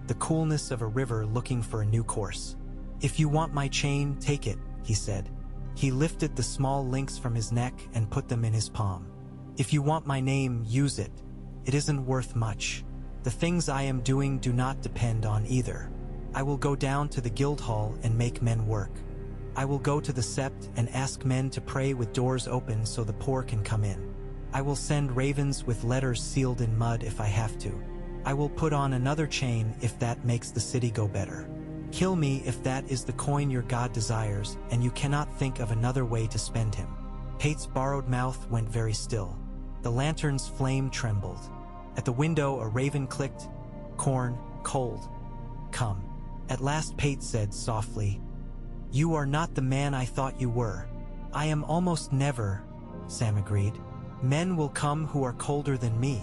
the coolness of a river looking for a new course. "If you want my chain, take it," he said. He lifted the small links from his neck and put them in his palm. "If you want my name, use it. It isn't worth much. The things I am doing do not depend on either. I will go down to the Guildhall and make men work. I will go to the Sept and ask men to pray with doors open so the poor can come in. I will send ravens with letters sealed in mud if I have to. I will put on another chain if that makes the city go better. Kill me if that is the coin your god desires and you cannot think of another way to spend him." Pate's borrowed mouth went very still. The lantern's flame trembled. At the window a raven clicked, "Corn, cold. Come. At last Pate said softly. You are not the man I thought you were. I am almost never, Sam agreed. Men will come who are colder than me,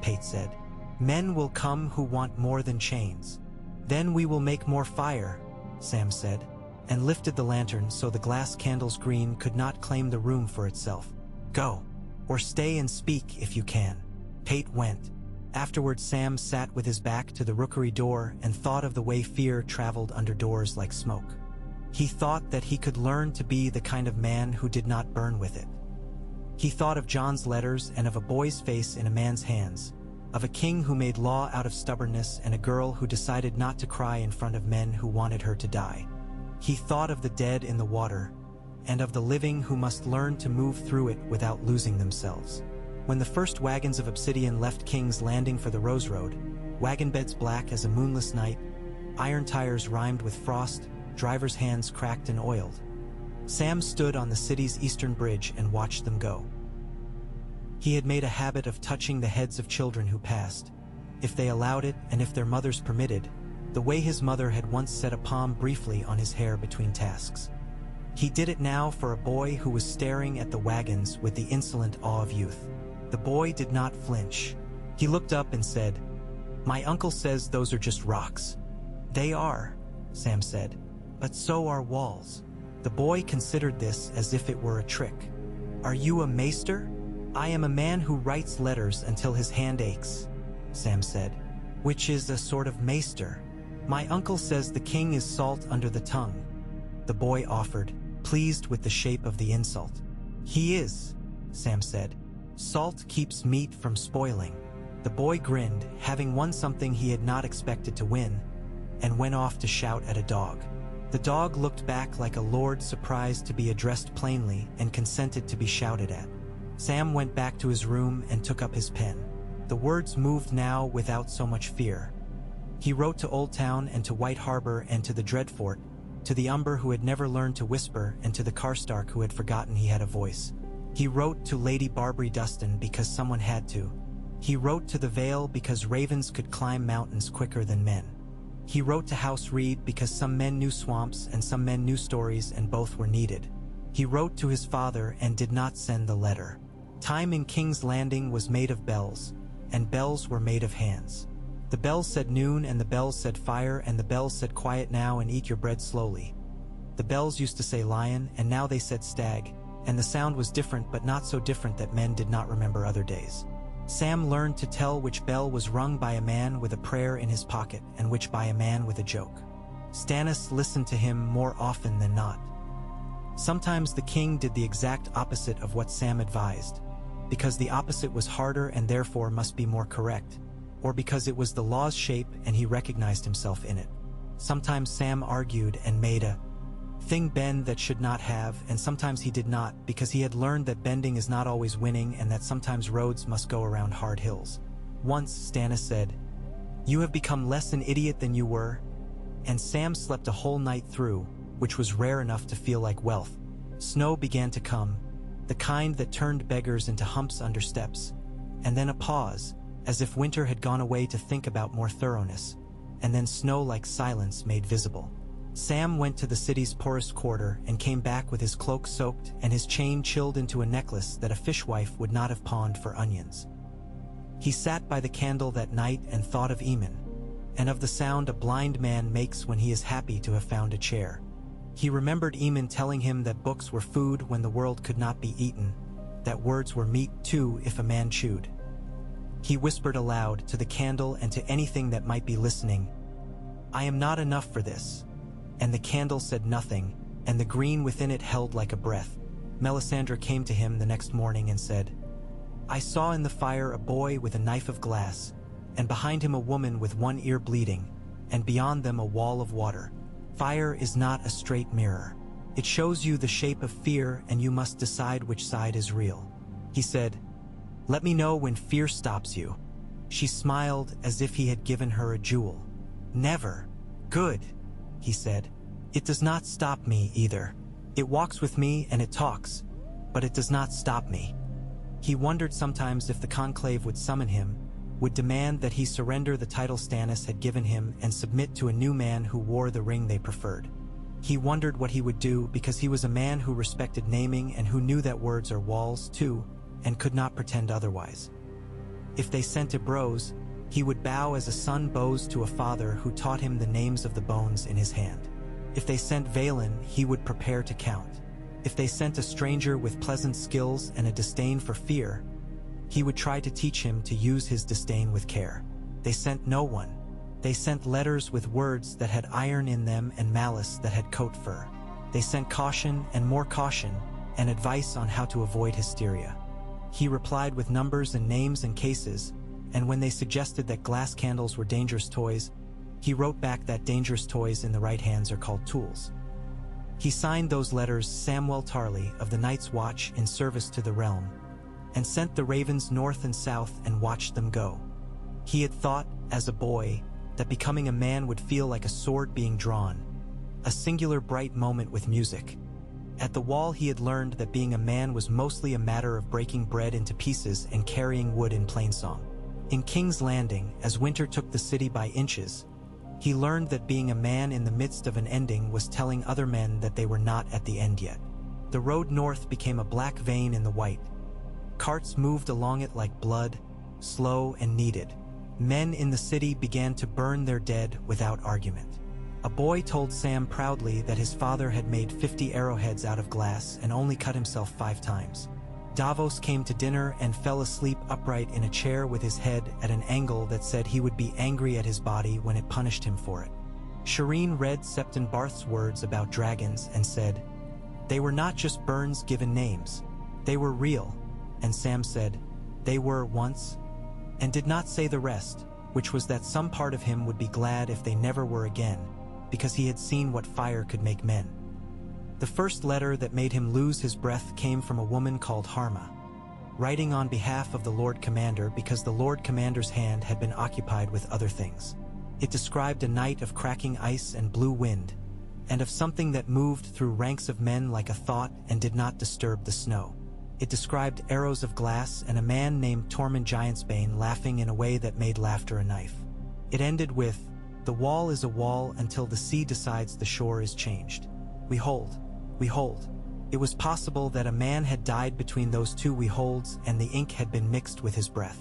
Pate said. Men will come who want more than chains. Then we will make more fire, Sam said, and lifted the lantern so the glass candle's green could not claim the room for itself. Go, or stay and speak if you can. Pate went. Afterward Sam sat with his back to the rookery door and thought of the way fear traveled under doors like smoke. He thought that he could learn to be the kind of man who did not burn with it. He thought of John's letters and of a boy's face in a man's hands, of a king who made law out of stubbornness and a girl who decided not to cry in front of men who wanted her to die. He thought of the dead in the water, and of the living who must learn to move through it without losing themselves. When the first wagons of obsidian left King's Landing for the Rose Road, wagon beds black as a moonless night, iron tires rimed with frost, drivers' hands cracked and oiled, Sam stood on the city's eastern bridge and watched them go. He had made a habit of touching the heads of children who passed, if they allowed it and if their mothers permitted, the way his mother had once set a palm briefly on his hair between tasks. He did it now for a boy who was staring at the wagons with the insolent awe of youth. The boy did not flinch. He looked up and said, My uncle says those are just rocks. They are, Sam said, but so are walls. The boy considered this as if it were a trick. Are you a maester? I am a man who writes letters until his hand aches, Sam said. Which is a sort of maester. My uncle says the king is salt under the tongue. The boy offered, pleased with the shape of the insult. He is, Sam said. Salt keeps meat from spoiling. The boy grinned, having won something he had not expected to win, and went off to shout at a dog. The dog looked back like a lord surprised to be addressed plainly and consented to be shouted at. Sam went back to his room and took up his pen. The words moved now without so much fear. He wrote to Old Town and to White Harbor and to the Dreadfort, to the Umber who had never learned to whisper and to the Karstark who had forgotten he had a voice. He wrote to Lady Barbary Dustin because someone had to. He wrote to the Vale because ravens could climb mountains quicker than men. He wrote to House Reed because some men knew swamps and some men knew stories and both were needed. He wrote to his father and did not send the letter. Time in King's Landing was made of bells, and bells were made of hands. The bells said noon and the bells said fire and the bells said quiet now and eat your bread slowly. The bells used to say lion and now they said stag, and the sound was different but not so different that men did not remember other days. Sam learned to tell which bell was rung by a man with a prayer in his pocket and which by a man with a joke. Stannis listened to him more often than not. Sometimes the king did the exact opposite of what Sam advised, because the opposite was harder and therefore must be more correct, or because it was the law's shape and he recognized himself in it. Sometimes Sam argued and made a thing bend that should not have, and sometimes he did not, because he had learned that bending is not always winning and that sometimes roads must go around hard hills. Once, Stannis said, "You have become less an idiot than you were," and Sam slept a whole night through, which was rare enough to feel like wealth. Snow began to come, the kind that turned beggars into humps under steps, and then a pause, as if winter had gone away to think about more thoroughness, and then snow like silence made visible. Sam went to the city's poorest quarter and came back with his cloak soaked and his chain chilled into a necklace that a fishwife would not have pawned for onions. He sat by the candle that night and thought of Eamon, and of the sound a blind man makes when he is happy to have found a chair. He remembered Eamon telling him that books were food when the world could not be eaten, that words were meat too if a man chewed. He whispered aloud to the candle and to anything that might be listening, "I am not enough for this." And the candle said nothing, and the green within it held like a breath. Melisandre came to him the next morning and said, "I saw in the fire a boy with a knife of glass, and behind him a woman with one ear bleeding, and beyond them a wall of water. Fire is not a straight mirror. It shows you the shape of fear, and you must decide which side is real." He said, "Let me know when fear stops you." She smiled as if he had given her a jewel. "Never." "Good," he said. "It does not stop me either. It walks with me and it talks, but it does not stop me." He wondered sometimes if the conclave would summon him, would demand that he surrender the title Stannis had given him and submit to a new man who wore the ring they preferred. He wondered what he would do because he was a man who respected naming and who knew that words are walls too, and could not pretend otherwise. If they sent Ibros, he would bow as a son bows to a father who taught him the names of the bones in his hand. If they sent Valen, he would prepare to count. If they sent a stranger with pleasant skills and a disdain for fear, he would try to teach him to use his disdain with care. They sent no one. They sent letters with words that had iron in them and malice that had coat fur. They sent caution and more caution and advice on how to avoid hysteria. He replied with numbers and names and cases, and when they suggested that glass candles were dangerous toys, he wrote back that dangerous toys in the right hands are called tools. He signed those letters Samwell Tarly of the Night's Watch in service to the realm, and sent the ravens north and south and watched them go. He had thought, as a boy, that becoming a man would feel like a sword being drawn, a singular bright moment with music. At the wall he had learned that being a man was mostly a matter of breaking bread into pieces and carrying wood in plainsong. In King's Landing, as winter took the city by inches, he learned that being a man in the midst of an ending was telling other men that they were not at the end yet. The road north became a black vein in the white. Carts moved along it like blood, slow and needed. Men in the city began to burn their dead without argument. A boy told Sam proudly that his father had made 50 arrowheads out of glass and only cut himself 5 times. Davos came to dinner and fell asleep upright in a chair with his head at an angle that said he would be angry at his body when it punished him for it. Shireen read Septon Barth's words about dragons and said, "They were not just Burns given names. They were real." And Sam said, "They were once," and did not say the rest, which was that some part of him would be glad if they never were again, because he had seen what fire could make men. The first letter that made him lose his breath came from a woman called Harma, writing on behalf of the Lord Commander because the Lord Commander's hand had been occupied with other things. It described a night of cracking ice and blue wind, and of something that moved through ranks of men like a thought and did not disturb the snow. It described arrows of glass and a man named Tormund Giantsbane laughing in a way that made laughter a knife. It ended with, "The wall is a wall until the sea decides the shore is changed. We hold. We hold." It was possible that a man had died between those two we holds and the ink had been mixed with his breath.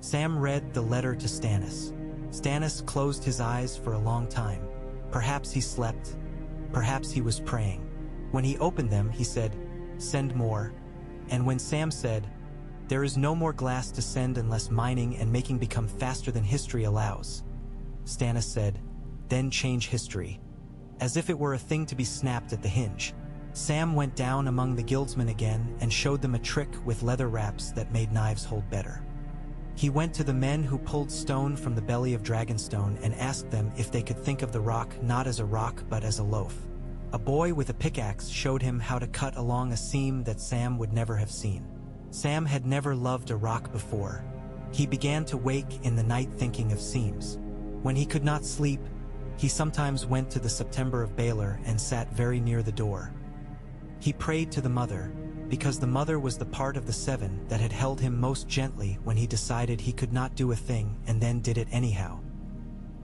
Sam read the letter to Stannis. Stannis closed his eyes for a long time. Perhaps he slept. Perhaps he was praying. When he opened them, he said, "Send more." And when Sam said, "There is no more glass to send unless mining and making become faster than history allows," Stannis said, "Then change history." As if it were a thing to be snapped at the hinge, Sam went down among the guildsmen again and showed them a trick with leather wraps that made knives hold better. He went to the men who pulled stone from the belly of Dragonstone and asked them if they could think of the rock not as a rock but as a loaf. A boy with a pickaxe showed him how to cut along a seam that Sam would never have seen. Sam had never loved a rock before. He began to wake in the night thinking of seams. When he could not sleep, he sometimes went to the September of Baelor and sat very near the door. He prayed to the mother, because the mother was the part of the 7 that had held him most gently when he decided he could not do a thing and then did it anyhow.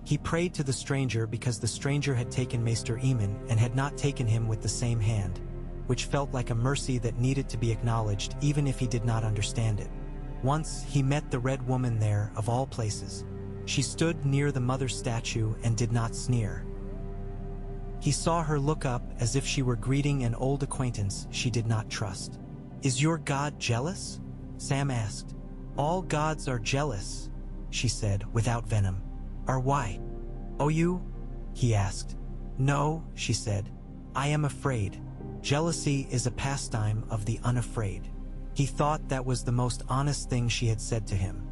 He prayed to the stranger because the stranger had taken Maester Aemon and had not taken him with the same hand, which felt like a mercy that needed to be acknowledged even if he did not understand it. Once he met the Red Woman there, of all places. She stood near the mother's statue and did not sneer. He saw her look up as if she were greeting an old acquaintance she did not trust. "Is your God jealous?" Sam asked. "All gods are jealous," she said, without venom. "Or why?" "Oh, you?" he asked. "No," she said. "I am afraid. Jealousy is a pastime of the unafraid." He thought that was the most honest thing she had said to him.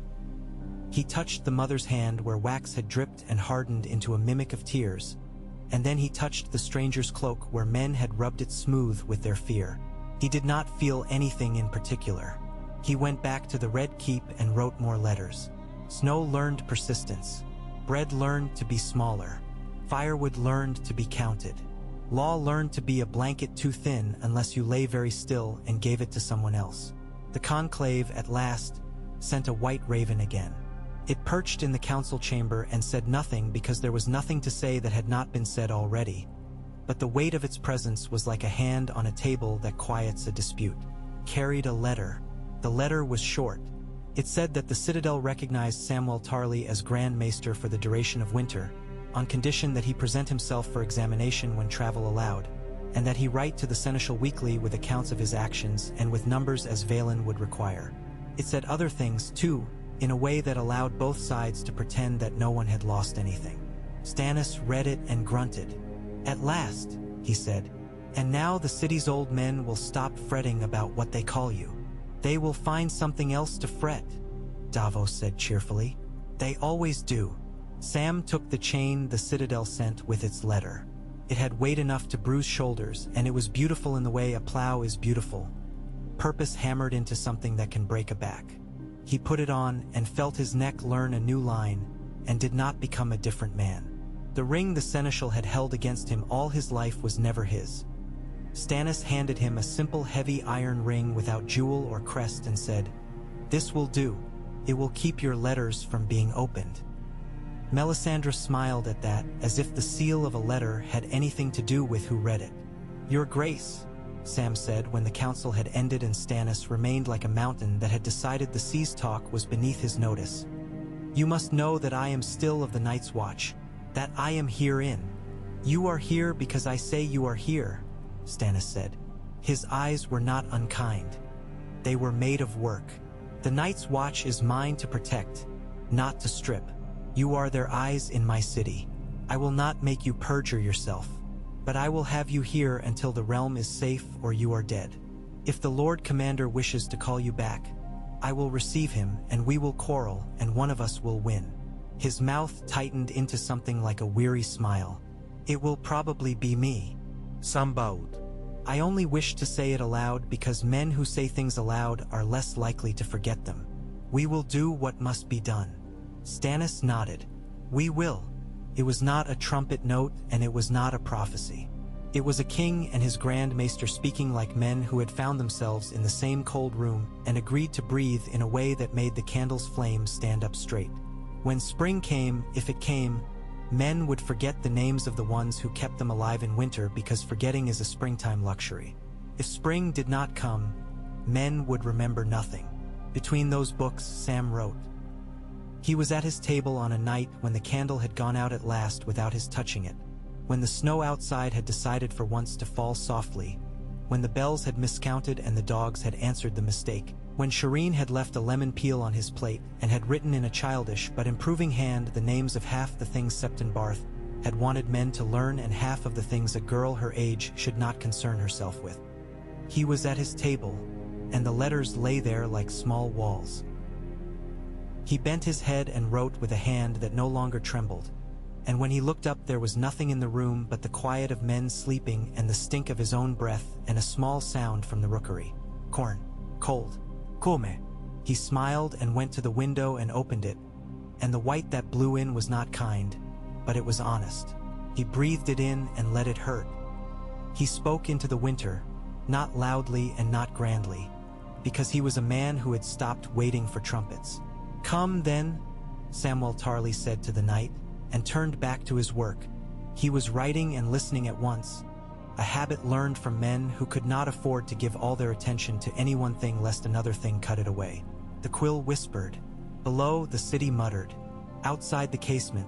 He touched the mother's hand where wax had dripped and hardened into a mimic of tears, and then he touched the stranger's cloak where men had rubbed it smooth with their fear. He did not feel anything in particular. He went back to the Red Keep and wrote more letters. Snow learned persistence. Bread learned to be smaller. Firewood learned to be counted. Law learned to be a blanket too thin unless you lay very still and gave it to someone else. The conclave, at last, sent a white raven again. It perched in the council chamber and said nothing because there was nothing to say that had not been said already. But the weight of its presence was like a hand on a table that quiets a dispute. Carried a letter. The letter was short. It said that the Citadel recognized Samwell Tarly as Grand Maester for the duration of winter, on condition that he present himself for examination when travel allowed, and that he write to the Seneschal weekly with accounts of his actions and with numbers as Valen would require. It said other things, too, in a way that allowed both sides to pretend that no one had lost anything. Stannis read it and grunted. "At last," he said, "and now the city's old men will stop fretting about what they call you. They will find something else to fret," Davos said cheerfully. "They always do." Sam took the chain the Citadel sent with its letter. It had weight enough to bruise shoulders, and it was beautiful in the way a plow is beautiful. Purpose hammered into something that can break a back. He put it on and felt his neck learn a new line, and did not become a different man. The ring the Seneschal had held against him all his life was never his. Stannis handed him a simple heavy iron ring without jewel or crest and said, "This will do. It will keep your letters from being opened." Melisandre smiled at that, as if the seal of a letter had anything to do with who read it. "Your Grace," Sam said when the council had ended and Stannis remained like a mountain that had decided the sea's talk was beneath his notice. "You must know that I am still of the Night's Watch, that I am herein. You are here because I say you are here," Stannis said. His eyes were not unkind. They were made of work. "The Night's Watch is mine to protect, not to strip. You are their eyes in my city. I will not make you perjure yourself, but I will have you here until the realm is safe or you are dead. If the Lord Commander wishes to call you back, I will receive him and we will quarrel and one of us will win." His mouth tightened into something like a weary smile. "It will probably be me."
Sam bowed.
"I only wish to say it aloud because men who say things aloud are less likely to forget them. We will do what must be done." Stannis nodded. "We will." It was not a trumpet note and it was not a prophecy. It was a king and his Grand Maester speaking like men who had found themselves in the same cold room and agreed to breathe in a way that made the candle's flame stand up straight. When spring came, if it came, men would forget the names of the ones who kept them alive in winter because forgetting is a springtime luxury. If spring did not come, men would remember nothing. Between those books, Sam wrote. He was at his table on a night when the candle had gone out at last without his touching it, when the snow outside had decided for once to fall softly, when the bells had miscounted and the dogs had answered the mistake, when Shireen had left a lemon peel on his plate and had written in a childish but improving hand the names of half the things Septon Barth had wanted men to learn and half of the things a girl her age should not concern herself with. He was at his table, and the letters lay there like small walls. He bent his head and wrote with a hand that no longer trembled, and when he looked up there was nothing in the room but the quiet of men sleeping and the stink of his own breath and a small sound from the rookery. Corn. Cold. Come. He smiled and went to the window and opened it, and the white that blew in was not kind, but it was honest. He breathed it in and let it hurt. He spoke into the winter, not loudly and not grandly, because he was a man who had stopped waiting for trumpets. "Come, then," Samwell Tarly said to the night, and turned back to his work. He was writing and listening at once, a habit learned from men who could not afford to give all their attention to any one thing lest another thing cut it away. The quill whispered. Below, the city muttered. Outside the casement,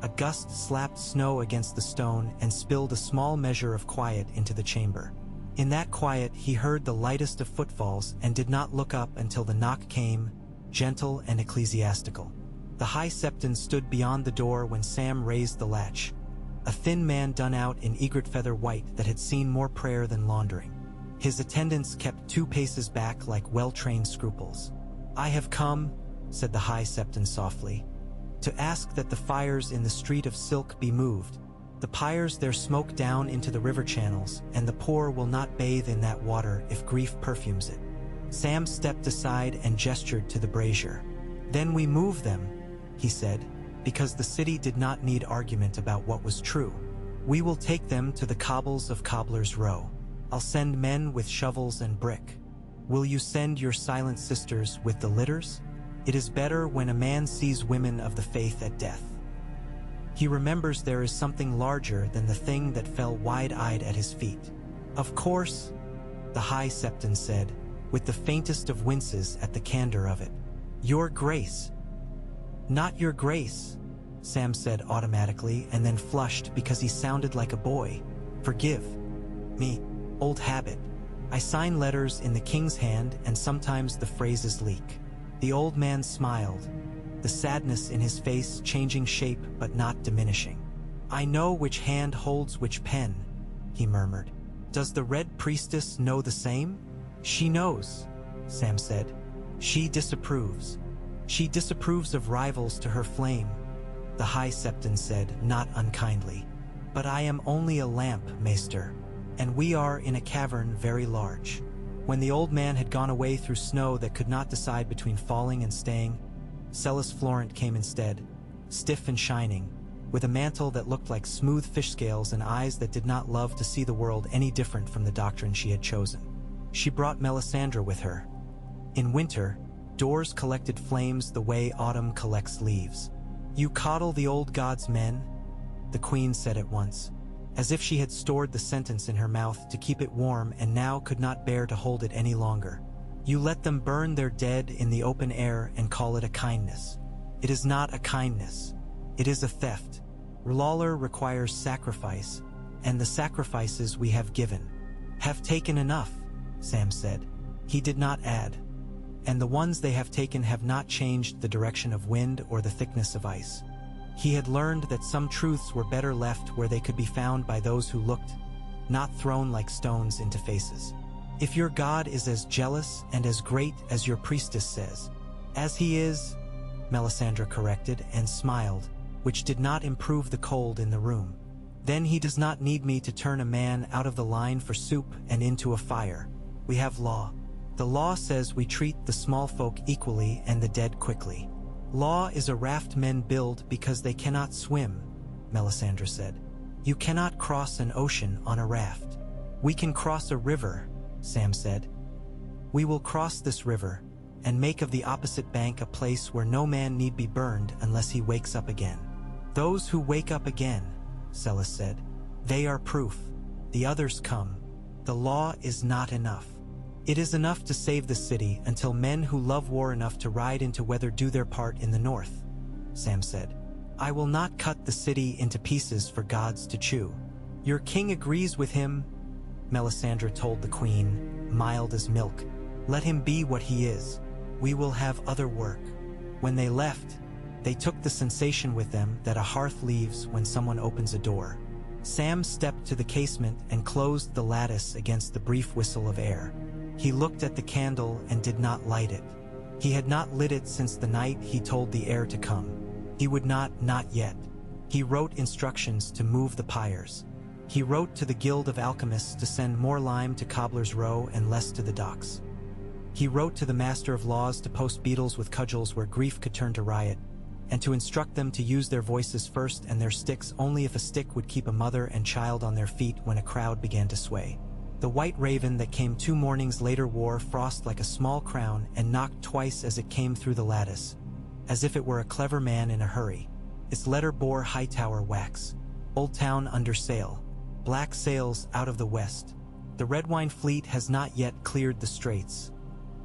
a gust slapped snow against the stone and spilled a small measure of quiet into the chamber. In that quiet, he heard the lightest of footfalls and did not look up until the knock came, gentle and ecclesiastical. The High Septon stood beyond the door when Sam raised the latch, a thin man done out in egret feather white that had seen more prayer than laundering. His attendants kept 2 paces back like well-trained scruples. "I have come," said the High Septon softly, "to ask that the fires in the Street of Silk be moved. The pyres their smoke down into the river channels, and the poor will not bathe in that water if grief perfumes it." Sam stepped aside and gestured to the brazier. "Then we move them," he said, because the city did not need argument about what was true. "We will take them to the cobbles of Cobbler's Row. I'll send men with shovels and brick. Will you send your silent sisters with the litters? It is better when a man sees women of the faith at death. He remembers there is something larger than the thing that fell wide-eyed at his feet. Of course, the High Septon said, with the faintest of winces at the candor of it. Your Grace. Not your Grace, Sam said automatically and then flushed because he sounded like a boy. Forgive me, old habit. I sign letters in the king's hand and sometimes the phrases leak. The old man smiled, the sadness in his face changing shape but not diminishing. I know which hand holds which pen, he murmured. Does the Red Priestess know the same? She knows, Sam said. She disapproves. She disapproves of rivals to her flame, the High Septon said, not unkindly. But I am only a lamp, Maester, and we are in a cavern very large. When the old man had gone away through snow that could not decide between falling and staying, Celis Florent came instead, stiff and shining, with a mantle that looked like smooth fish scales and eyes that did not love to see the world any different from the doctrine she had chosen. She brought Melisandre with her. In winter, doors collected flames the way autumn collects leaves. You coddle the old god's men, the queen said at once, as if she had stored the sentence in her mouth to keep it warm and now could not bear to hold it any longer. You let them burn their dead in the open air and call it a kindness. It is not a kindness. It is a theft. Lawler requires sacrifice, and the sacrifices we have given have taken enough, Sam said. He did not add, and the ones they have taken have not changed the direction of wind or the thickness of ice. He had learned that some truths were better left where they could be found by those who looked, not thrown like stones into faces. If your God is as jealous and as great as your priestess says, as he is, Melisandre corrected and smiled, which did not improve the cold in the room, then he does not need me to turn a man out of the line for soup and into a fire. We have law. The law says we treat the small folk equally and the dead quickly. Law is a raft men build because they cannot swim, Melisandre said. You cannot cross an ocean on a raft. We can cross a river, Sam said. We will cross this river and make of the opposite bank a place where no man need be burned unless he wakes up again. Those who wake up again, Celis said. They are proof. The others come. The law is not enough. It is enough to save the city until men who love war enough to ride into weather do their part in the north, Sam said. I will not cut the city into pieces for gods to chew. Your king agrees with him, Melisandre told the queen, mild as milk. Let him be what he is. We will have other work. When they left, they took the sensation with them that a hearth leaves when someone opens a door. Sam stepped to the casement and closed the lattice against the brief whistle of air. He looked at the candle and did not light it. He had not lit it since the night he told the heir to come. He would not yet. He wrote instructions to move the pyres. He wrote to the Guild of Alchemists to send more lime to Cobbler's Row and less to the docks. He wrote to the Master of Laws to post beetles with cudgels where grief could turn to riot, and to instruct them to use their voices first and their sticks only if a stick would keep a mother and child on their feet when a crowd began to sway. The white raven that came 2 mornings later wore frost like a small crown and knocked twice as it came through the lattice, as if it were a clever man in a hurry. Its letter bore Hightower wax. Old Town under sail. Black sails out of the west. The red wine fleet has not yet cleared the straits.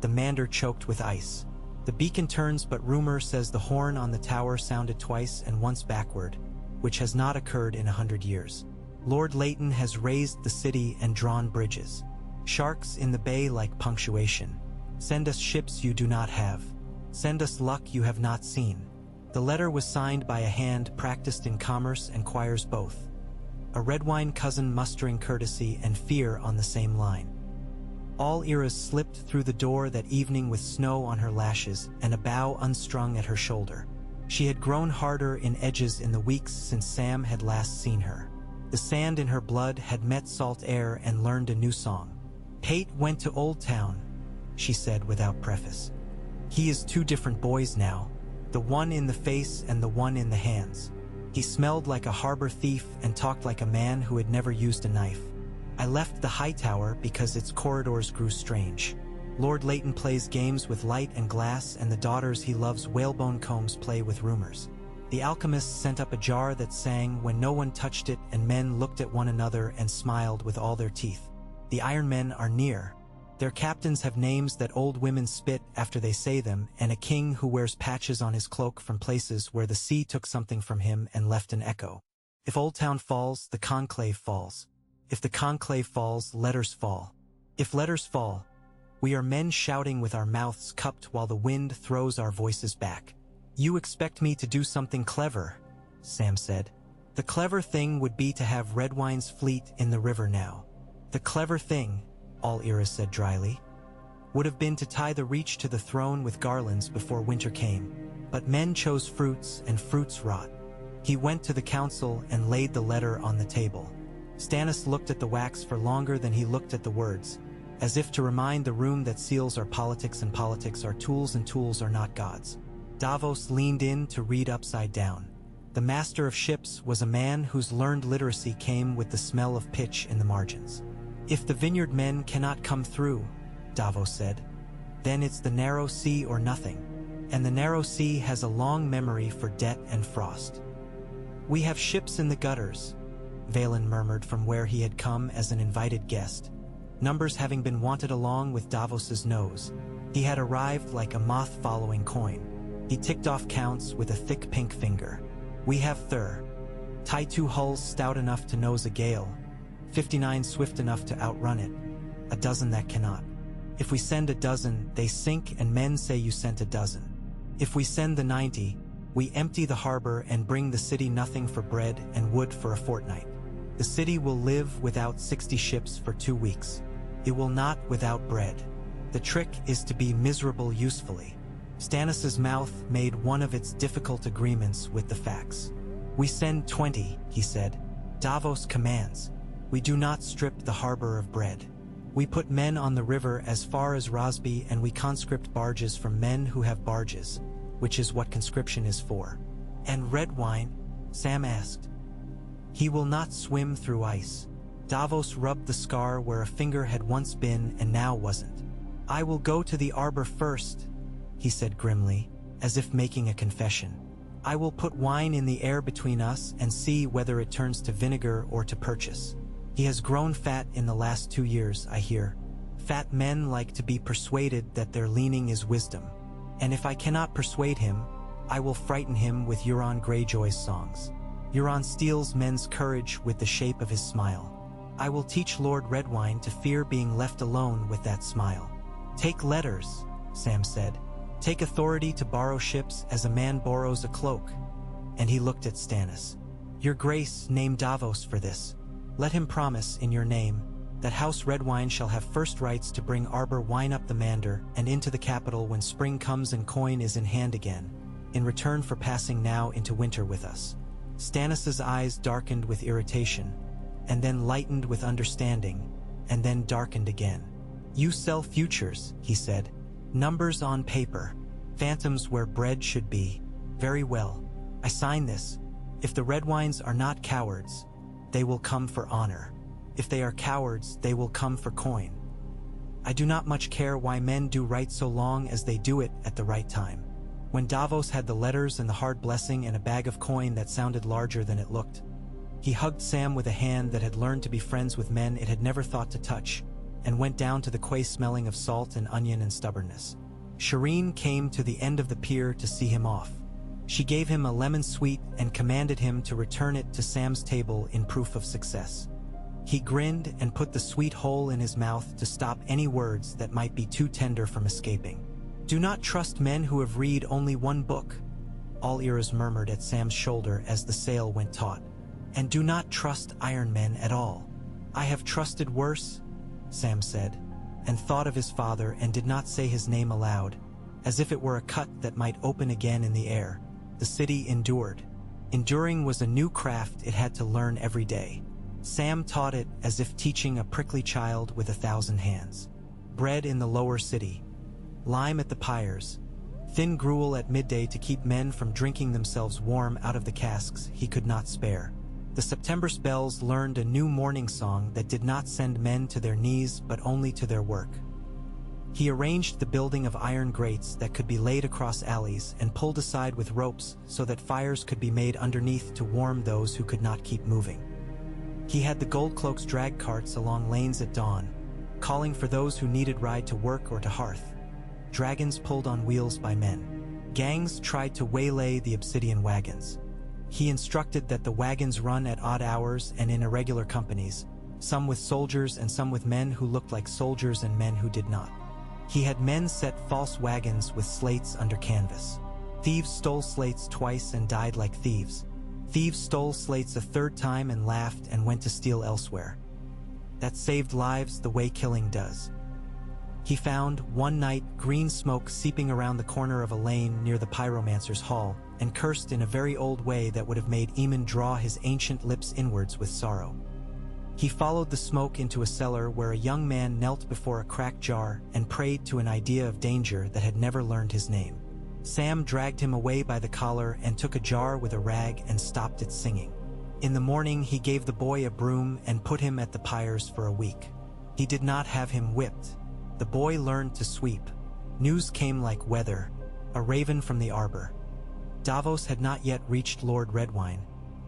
The Mander choked with ice. The beacon turns, but rumor says the horn on the tower sounded twice and once backward, which has not occurred in 100 years. Lord Leighton has raised the city and drawn bridges. Sharks in the bay like punctuation. Send us ships you do not have. Send us luck you have not seen. The letter was signed by a hand practiced in commerce and choirs both. A red wine cousin mustering courtesy and fear on the same line. All eras slipped through the door that evening with snow on her lashes and a bow unstrung at her shoulder. She had grown harder in edges in the weeks since Sam had last seen her. The sand in her blood had met salt air and learned a new song. Pate went to Old Town, she said without preface. He is 2 different boys now, the one in the face and the one in the hands. He smelled like a harbor thief and talked like a man who had never used a knife. I left the Hightower because its corridors grew strange. Lord Leighton plays games with light and glass, and the daughters he loves whalebone combs play with rumors. The alchemists sent up a jar that sang when no one touched it, and men looked at one another and smiled with all their teeth. The Iron Men are near. Their captains have names that old women spit after they say them, and a king who wears patches on his cloak from places where the sea took something from him and left an echo. If Old Town falls, the conclave falls. If the conclave falls, letters fall. If letters fall, we are men shouting with our mouths cupped while the wind throws our voices back. You expect me to do something clever, Sam said. The clever thing would be to have Redwine's fleet in the river now. The clever thing, All-Era said dryly, would have been to tie the Reach to the throne with garlands before winter came. But men chose fruits, and fruits rot. He went to the council and laid the letter on the table. Stannis looked at the wax for longer than he looked at the words, as if to remind the room that seals are politics and politics are tools and tools are not gods. Davos leaned in to read upside down. The master of ships was a man whose learned literacy came with the smell of pitch in the margins. If the vineyard men cannot come through, Davos said, then it's the narrow sea or nothing. And the narrow sea has a long memory for debt and frost. We have ships in the gutters, Valen murmured from where he had come as an invited guest, numbers having been wanted along with Davos's nose. He had arrived like a moth following coin. He ticked off counts with a thick pink finger. We have tie 2 hulls stout enough to nose a gale, 59 swift enough to outrun it, a dozen that cannot. If we send a dozen, they sink, and men say you sent a dozen. If we send the 90, we empty the harbor and bring the city nothing for bread and wood for a fortnight. The city will live without 60 ships for 2 weeks. It will not without bread. The trick is to be miserable usefully. Stannis's mouth made one of its difficult agreements with the facts. We send 20, he said. Davos commands. We do not strip the harbor of bread. We put men on the river as far as Rosby, and we conscript barges from men who have barges, which is what conscription is for. And Redwine? Sam asked. He will not swim through ice. Davos rubbed the scar where a finger had once been and now wasn't. I will go to the arbor first, he said grimly, as if making a confession. I will put wine in the air between us and see whether it turns to vinegar or to purchase. He has grown fat in the last 2 years, I hear. Fat men like to be persuaded that their leaning is wisdom. And if I cannot persuade him, I will frighten him with Euron Greyjoy's songs. Euron steals men's courage with the shape of his smile. I will teach Lord Redwine to fear being left alone with that smile. Take letters, Sam said. Take authority to borrow ships as a man borrows a cloak. And he looked at Stannis. Your Grace, name Davos for this. Let him promise, in your name, that House Redwine shall have first rights to bring arbor wine up the Mander and into the capital when spring comes and coin is in hand again, in return for passing now into winter with us. Stannis's eyes darkened with irritation, and then lightened with understanding, and then darkened again. You sell futures, he said. Numbers on paper. Phantoms where bread should be. Very well. I sign this. If the Redwines are not cowards, they will come for honor. If they are cowards, they will come for coin. I do not much care why men do right so long as they do it at the right time. When Davos had the letters and the hard blessing and a bag of coin that sounded larger than it looked, he hugged Sam with a hand that had learned to be friends with men it had never thought to touch, and went down to the quay smelling of salt and onion and stubbornness. Shireen came to the end of the pier to see him off. She gave him a lemon sweet and commanded him to return it to Sam's table in proof of success. He grinned and put the sweet hole in his mouth to stop any words that might be too tender from escaping. Do not trust men who have read only one book, All Ears murmured at Sam's shoulder as the sail went taut. And do not trust Iron Men at all. I have trusted worse, Sam said, and thought of his father and did not say his name aloud, as if it were a cut that might open again in the air. The city endured. Enduring was a new craft it had to learn every day. Sam taught it as if teaching a prickly child with 1,000 hands. Bread in the lower city, lime at the pyres, thin gruel at midday to keep men from drinking themselves warm out of the casks he could not spare. The September spells learned a new morning song that did not send men to their knees but only to their work. He arranged the building of iron grates that could be laid across alleys and pulled aside with ropes so that fires could be made underneath to warm those who could not keep moving. He had the gold cloaks drag carts along lanes at dawn, calling for those who needed ride to work or to hearth. Dragons pulled on wheels by men. Gangs tried to waylay the obsidian wagons. He instructed that the wagons run at odd hours and in irregular companies, some with soldiers and some with men who looked like soldiers and men who did not. He had men set false wagons with slates under canvas. Thieves stole slates twice and died like thieves. Thieves stole slates a third time and laughed and went to steal elsewhere. That saved lives the way killing does. He found, one night, green smoke seeping around the corner of a lane near the pyromancer's hall, and cursed in a very old way that would have made Eamon draw his ancient lips inwards with sorrow. He followed the smoke into a cellar where a young man knelt before a cracked jar and prayed to an idea of danger that had never learned his name. Sam dragged him away by the collar and took a jar with a rag and stopped it singing. In the morning he gave the boy a broom and put him at the pyres for a week. He did not have him whipped. The boy learned to sweep. News came like weather, a raven from the arbor. Davos had not yet reached Lord Redwine,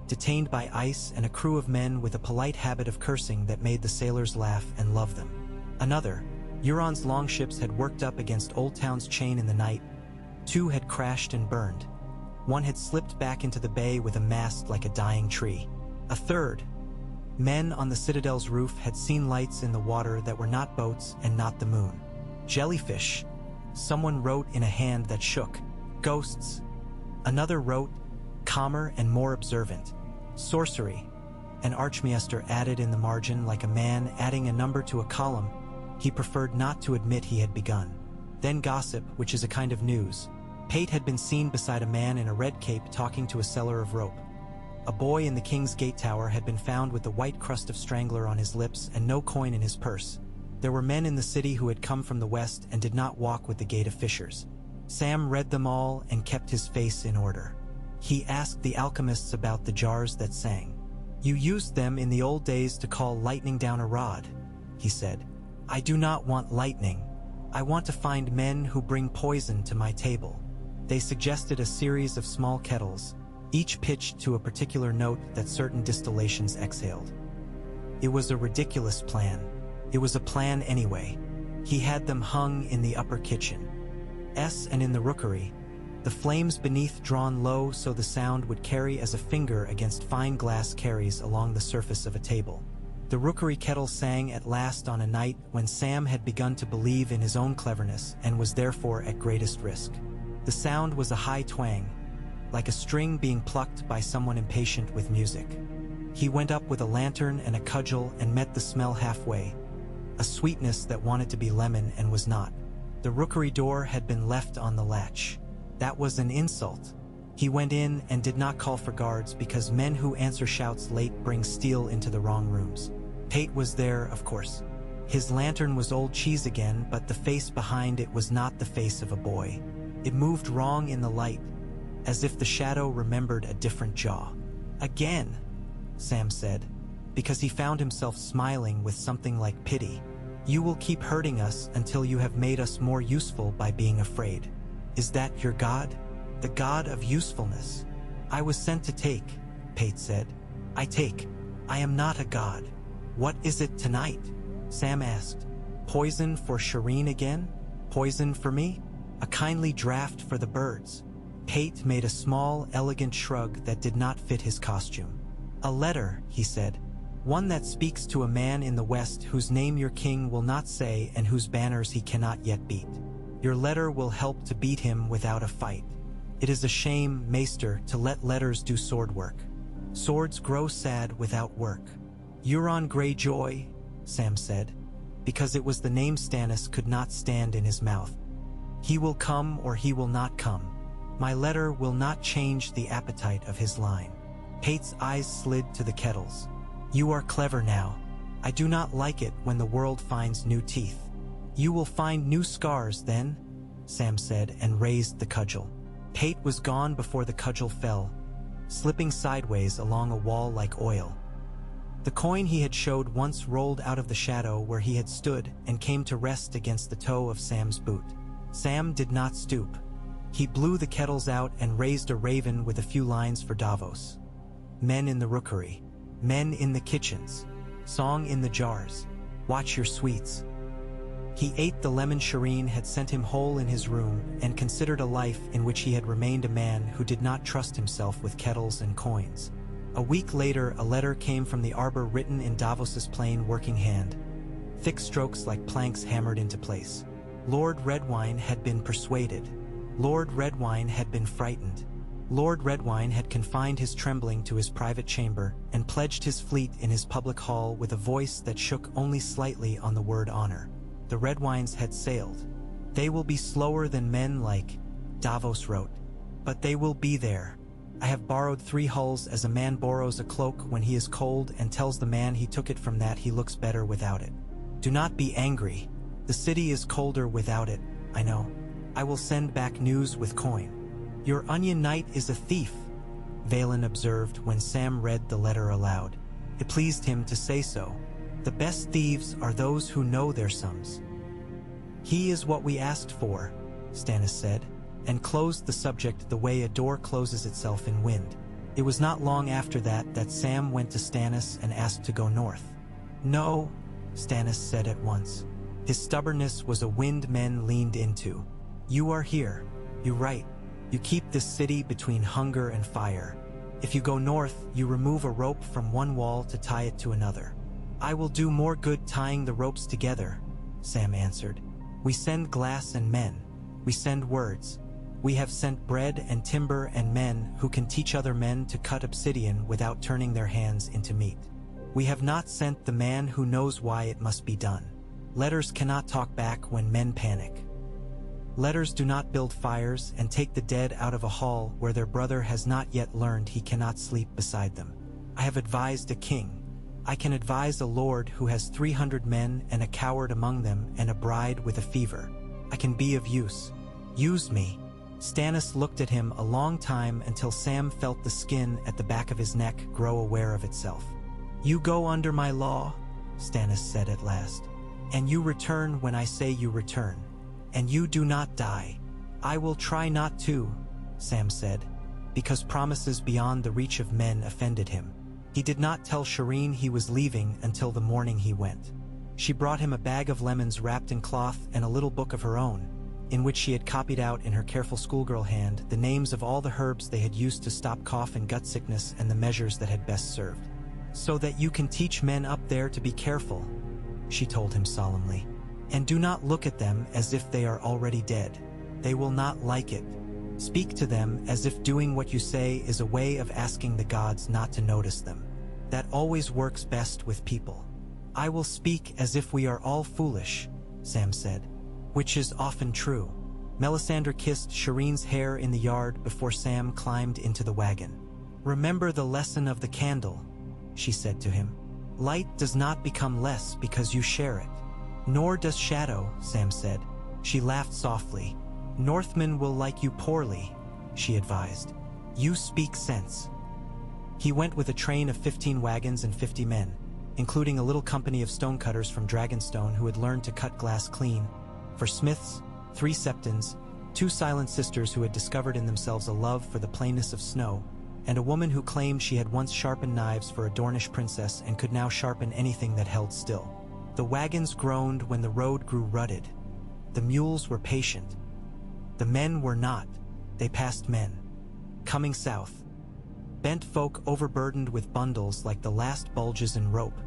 detained by ice and a crew of men with a polite habit of cursing that made the sailors laugh and love them. Another, Euron's longships had worked up against Old Town's chain in the night. 2 had crashed and burned. 1 had slipped back into the bay with a mast like a dying tree. A third, men on the Citadel's roof had seen lights in the water that were not boats and not the moon. Jellyfish, someone wrote in a hand that shook. Ghosts. Another wrote, calmer and more observant. Sorcery. An Archmaester added in the margin like a man adding a number to a column. He preferred not to admit he had begun. Then gossip, which is a kind of news. Pate had been seen beside a man in a red cape talking to a seller of rope. A boy in the King's Gate Tower had been found with the white crust of strangler on his lips and no coin in his purse. There were men in the city who had come from the west and did not walk with the Gate of Fishers. Sam read them all and kept his face in order. He asked the alchemists about the jars that sang. "You used them in the old days to call lightning down a rod," he said. "I do not want lightning. I want to find men who bring poison to my table." They suggested a series of small kettles, each pitched to a particular note that certain distillations exhaled. It was a ridiculous plan. It was a plan anyway. He had them hung in the upper kitchen. And in the rookery, the flames beneath drawn low so the sound would carry as a finger against fine glass carries along the surface of a table. The rookery kettle sang at last on a night when Sam had begun to believe in his own cleverness and was therefore at greatest risk. The sound was a high twang, like a string being plucked by someone impatient with music. He went up with a lantern and a cudgel and met the smell halfway, a sweetness that wanted to be lemon and was not. The rookery door had been left on the latch. That was an insult. He went in and did not call for guards because men who answer shouts late bring steel into the wrong rooms. Pate was there, of course. His lantern was old cheese again, but the face behind it was not the face of a boy. It moved wrong in the light, as if the shadow remembered a different jaw. "Again," Sam said, because he found himself smiling with something like pity. "You will keep hurting us until you have made us more useful by being afraid. Is that your god? The god of usefulness?" "I was sent to take," Pate said. "I take. I am not a god." "What is it tonight?" Sam asked. "Poison for Shireen again? Poison for me? A kindly draught for the birds." Pate made a small, elegant shrug that did not fit his costume. "A letter," he said. "One that speaks to a man in the west whose name your king will not say and whose banners he cannot yet beat. Your letter will help to beat him without a fight. It is a shame, Maester, to let letters do sword work. Swords grow sad without work." "Euron Greyjoy," Sam said, because it was the name Stannis could not stand in his mouth. "He will come or he will not come. My letter will not change the appetite of his line." Pate's eyes slid to the kettles. "You are clever now. I do not like it when the world finds new teeth." "You will find new scars then," Sam said and raised the cudgel. Pate was gone before the cudgel fell, slipping sideways along a wall like oil. The coin he had showed once rolled out of the shadow where he had stood and came to rest against the toe of Sam's boot. Sam did not stoop. He blew the kettles out and raised a raven with a few lines for Davos. Men in the rookery. Men in the kitchens. Song in the jars. Watch your sweets. He ate the lemon Shireen had sent him whole in his room and considered a life in which he had remained a man who did not trust himself with kettles and coins. A week later, a letter came from the arbor written in Davos's plain working hand. Thick strokes like planks hammered into place. Lord Redwine had been persuaded. Lord Redwine had been frightened. Lord Redwine had confined his trembling to his private chamber and pledged his fleet in his public hall with a voice that shook only slightly on the word honor. The Redwines had sailed. They will be slower than men like, Davos wrote. But they will be there. I have borrowed 3 hulls as a man borrows a cloak when he is cold and tells the man he took it from that he looks better without it. Do not be angry. The city is colder without it, I know. I will send back news with coin. Your onion knight is a thief, Valen observed when Sam read the letter aloud. It pleased him to say so. The best thieves are those who know their sums. He is what we asked for, Stannis said, and closed the subject the way a door closes itself in wind. It was not long after that Sam went to Stannis and asked to go north. No, Stannis said at once. His stubbornness was a wind men leaned into. You are here. You right. You keep this city between hunger and fire. If you go north, you remove a rope from one wall to tie it to another. I will do more good tying the ropes together, Sam answered. We send glass and men. We send words. We have sent bread and timber and men who can teach other men to cut obsidian without turning their hands into meat. We have not sent the man who knows why it must be done. Letters cannot talk back when men panic. Letters do not build fires and take the dead out of a hall where their brother has not yet learned he cannot sleep beside them. I have advised a king. I can advise a lord who has 300 men and a coward among them and a bride with a fever. I can be of use. Use me. Stannis looked at him a long time until Sam felt the skin at the back of his neck grow aware of itself. You go under my law, Stannis said at last. And you return when I say you return. And you do not die. I will try not to, Sam said, because promises beyond the reach of men offended him. He did not tell Shireen he was leaving until the morning he went. She brought him a bag of lemons wrapped in cloth and a little book of her own, in which she had copied out in her careful schoolgirl hand the names of all the herbs they had used to stop cough and gut sickness and the measures that had best served. So that you can teach men up there to be careful, she told him solemnly. And do not look at them as if they are already dead. They will not like it. Speak to them as if doing what you say is a way of asking the gods not to notice them. That always works best with people. I will speak as if we are all foolish, Sam said, which is often true. Melisandre kissed Shireen's hair in the yard before Sam climbed into the wagon. Remember the lesson of the candle, she said to him. Light does not become less because you share it. Nor does shadow, Sam said. She laughed softly. Northmen will like you poorly, she advised. You speak sense. He went with a train of 15 wagons and 50 men, including a little company of stonecutters from Dragonstone who had learned to cut glass clean, for smiths, 3 septons, 2 silent sisters who had discovered in themselves a love for the plainness of snow, and a woman who claimed she had once sharpened knives for a Dornish princess and could now sharpen anything that held still. The wagons groaned when the road grew rutted. The mules were patient. The men were not. They passed men. Coming south. Bent folk overburdened with bundles like the last bulges in rope.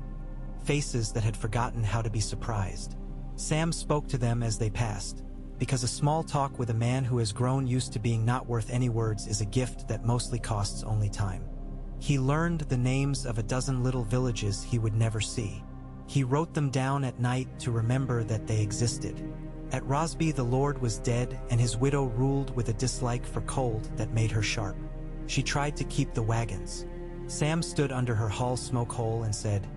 Faces that had forgotten how to be surprised. Sam spoke to them as they passed, because a small talk with a man who has grown used to being not worth any words is a gift that mostly costs only time. He learned the names of a dozen little villages he would never see. He wrote them down at night to remember that they existed. At Rosby the lord was dead and his widow ruled with a dislike for cold that made her sharp. She tried to keep the wagons. Sam stood under her hall smoke hole and said,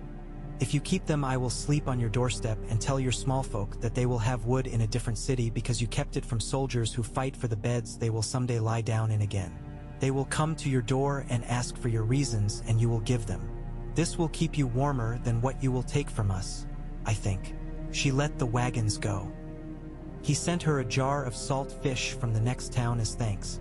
If you keep them I will sleep on your doorstep and tell your small folk that they will have wood in a different city because you kept it from soldiers who fight for the beds they will someday lie down in again. They will come to your door and ask for your reasons and you will give them. This will keep you warmer than what you will take from us, I think." She let the wagons go. He sent her a jar of salt fish from the next town as thanks,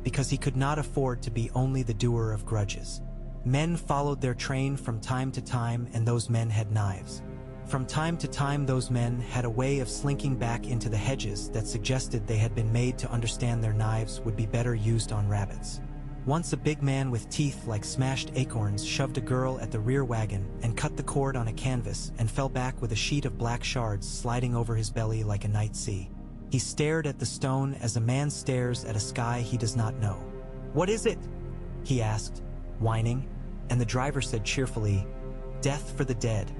because he could not afford to be only the doer of grudges. Men followed their train from time to time, and those men had knives. From time to time those men had a way of slinking back into the hedges that suggested they had been made to understand their knives would be better used on rabbits. Once a big man with teeth like smashed acorns shoved a girl at the rear wagon and cut the cord on a canvas and fell back with a sheet of black shards sliding over his belly like a night sea. He stared at the stone as a man stares at a sky he does not know. "What is it?" he asked, whining, and the driver said cheerfully, "Death for the dead,"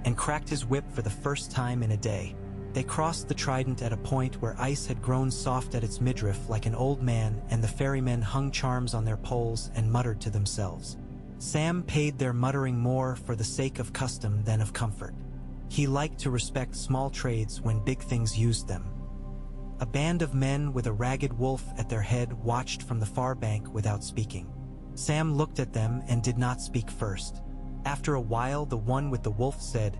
and cracked his whip for the first time in a day. They crossed the Trident at a point where ice had grown soft at its midriff like an old man, and the ferrymen hung charms on their poles and muttered to themselves. Sam paid their muttering more for the sake of custom than of comfort. He liked to respect small trades when big things used them. A band of men with a ragged wolf at their head watched from the far bank without speaking. Sam looked at them and did not speak first. After a while, the one with the wolf said,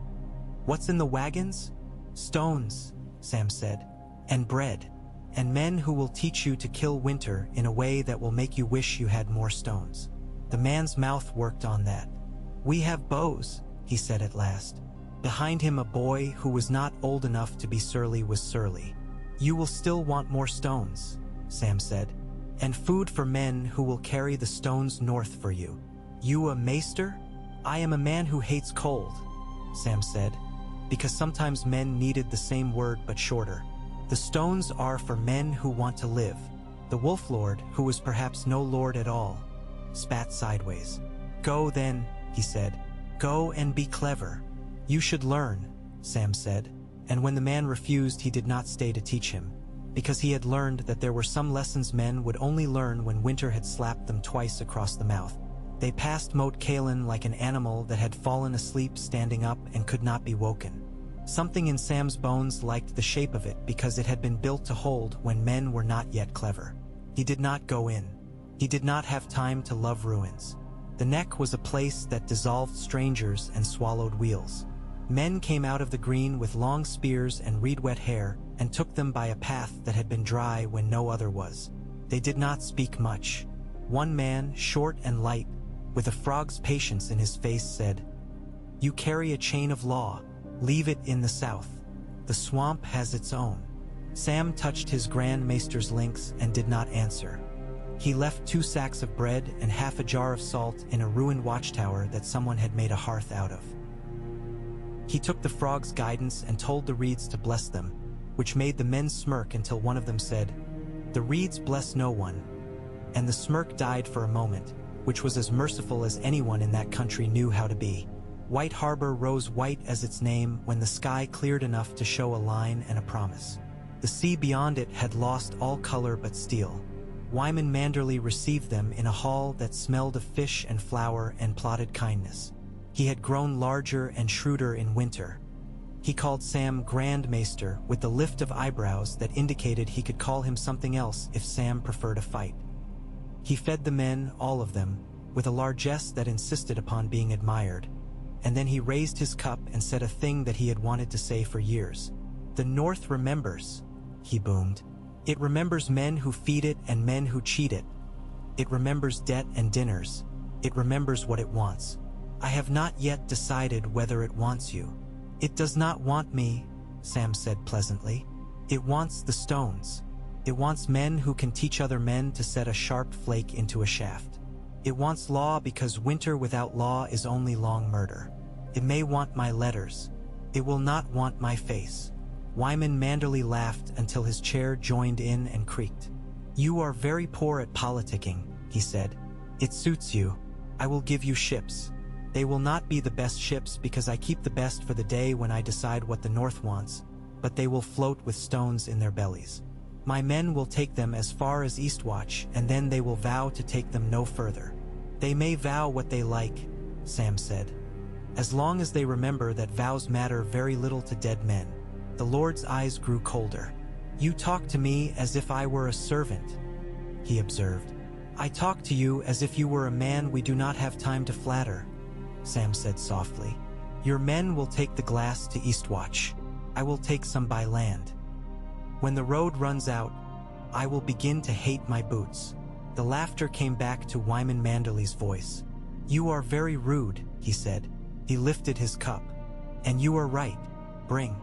"What's in the wagons?" "Stones," Sam said, "and bread, and men who will teach you to kill winter in a way that will make you wish you had more stones." The man's mouth worked on that. "We have bows," he said at last. Behind him a boy who was not old enough to be surly was surly. "You will still want more stones," Sam said, "and food for men who will carry the stones north for you." "You a maester?" "I am a man who hates cold," Sam said, because sometimes men needed the same word but shorter. "The stones are for men who want to live." The wolf lord, who was perhaps no lord at all, spat sideways. "Go then," he said. "Go and be clever." "You should learn," Sam said, and when the man refused he did not stay to teach him, because he had learned that there were some lessons men would only learn when winter had slapped them twice across the mouth. They passed Moat Cailin like an animal that had fallen asleep standing up and could not be woken. Something in Sam's bones liked the shape of it because it had been built to hold when men were not yet clever. He did not go in. He did not have time to love ruins. The neck was a place that dissolved strangers and swallowed wheels. Men came out of the green with long spears and reed-wet hair and took them by a path that had been dry when no other was. They did not speak much. One man, short and light, with a frog's patience in his face, said, "You carry a chain of law. Leave it in the south. The swamp has its own." Sam touched his Grand Maester's links and did not answer. He left 2 sacks of bread and half a jar of salt in a ruined watchtower that someone had made a hearth out of. He took the frog's guidance and told the reeds to bless them, which made the men smirk until one of them said, "The reeds bless no one." And the smirk died for a moment, which was as merciful as anyone in that country knew how to be. White Harbor rose white as its name when the sky cleared enough to show a line and a promise. The sea beyond it had lost all color but steel. Wyman Manderley received them in a hall that smelled of fish and flour and plotted kindness. He had grown larger and shrewder in winter. He called Sam Grand Maester with the lift of eyebrows that indicated he could call him something else if Sam preferred a fight. He fed the men, all of them, with a largesse that insisted upon being admired, and then he raised his cup and said a thing that he had wanted to say for years. "The North remembers," he boomed. "It remembers men who feed it and men who cheat it. It remembers debt and dinners. It remembers what it wants. I have not yet decided whether it wants you." "It does not want me," Sam said pleasantly. "It wants the stones. It wants men who can teach other men to set a sharp flake into a shaft. It wants law because winter without law is only long murder. It may want my letters. It will not want my face." Wyman Manderley laughed until his chair joined in and creaked. "You are very poor at politicking," he said. "It suits you. I will give you ships. They will not be the best ships because I keep the best for the day when I decide what the North wants, but they will float with stones in their bellies. My men will take them as far as Eastwatch, and then they will vow to take them no further." "They may vow what they like," Sam said, "as long as they remember that vows matter very little to dead men." The Lord's eyes grew colder. "You talk to me as if I were a servant," he observed. "I talk to you as if you were a man we do not have time to flatter." Sam said softly. Your men will take the glass to Eastwatch. I will take some by land. When the road runs out, I will begin to hate my boots. The laughter came back to Wyman Manderley's voice. You are very rude, he said. He lifted his cup. And you are right. Bring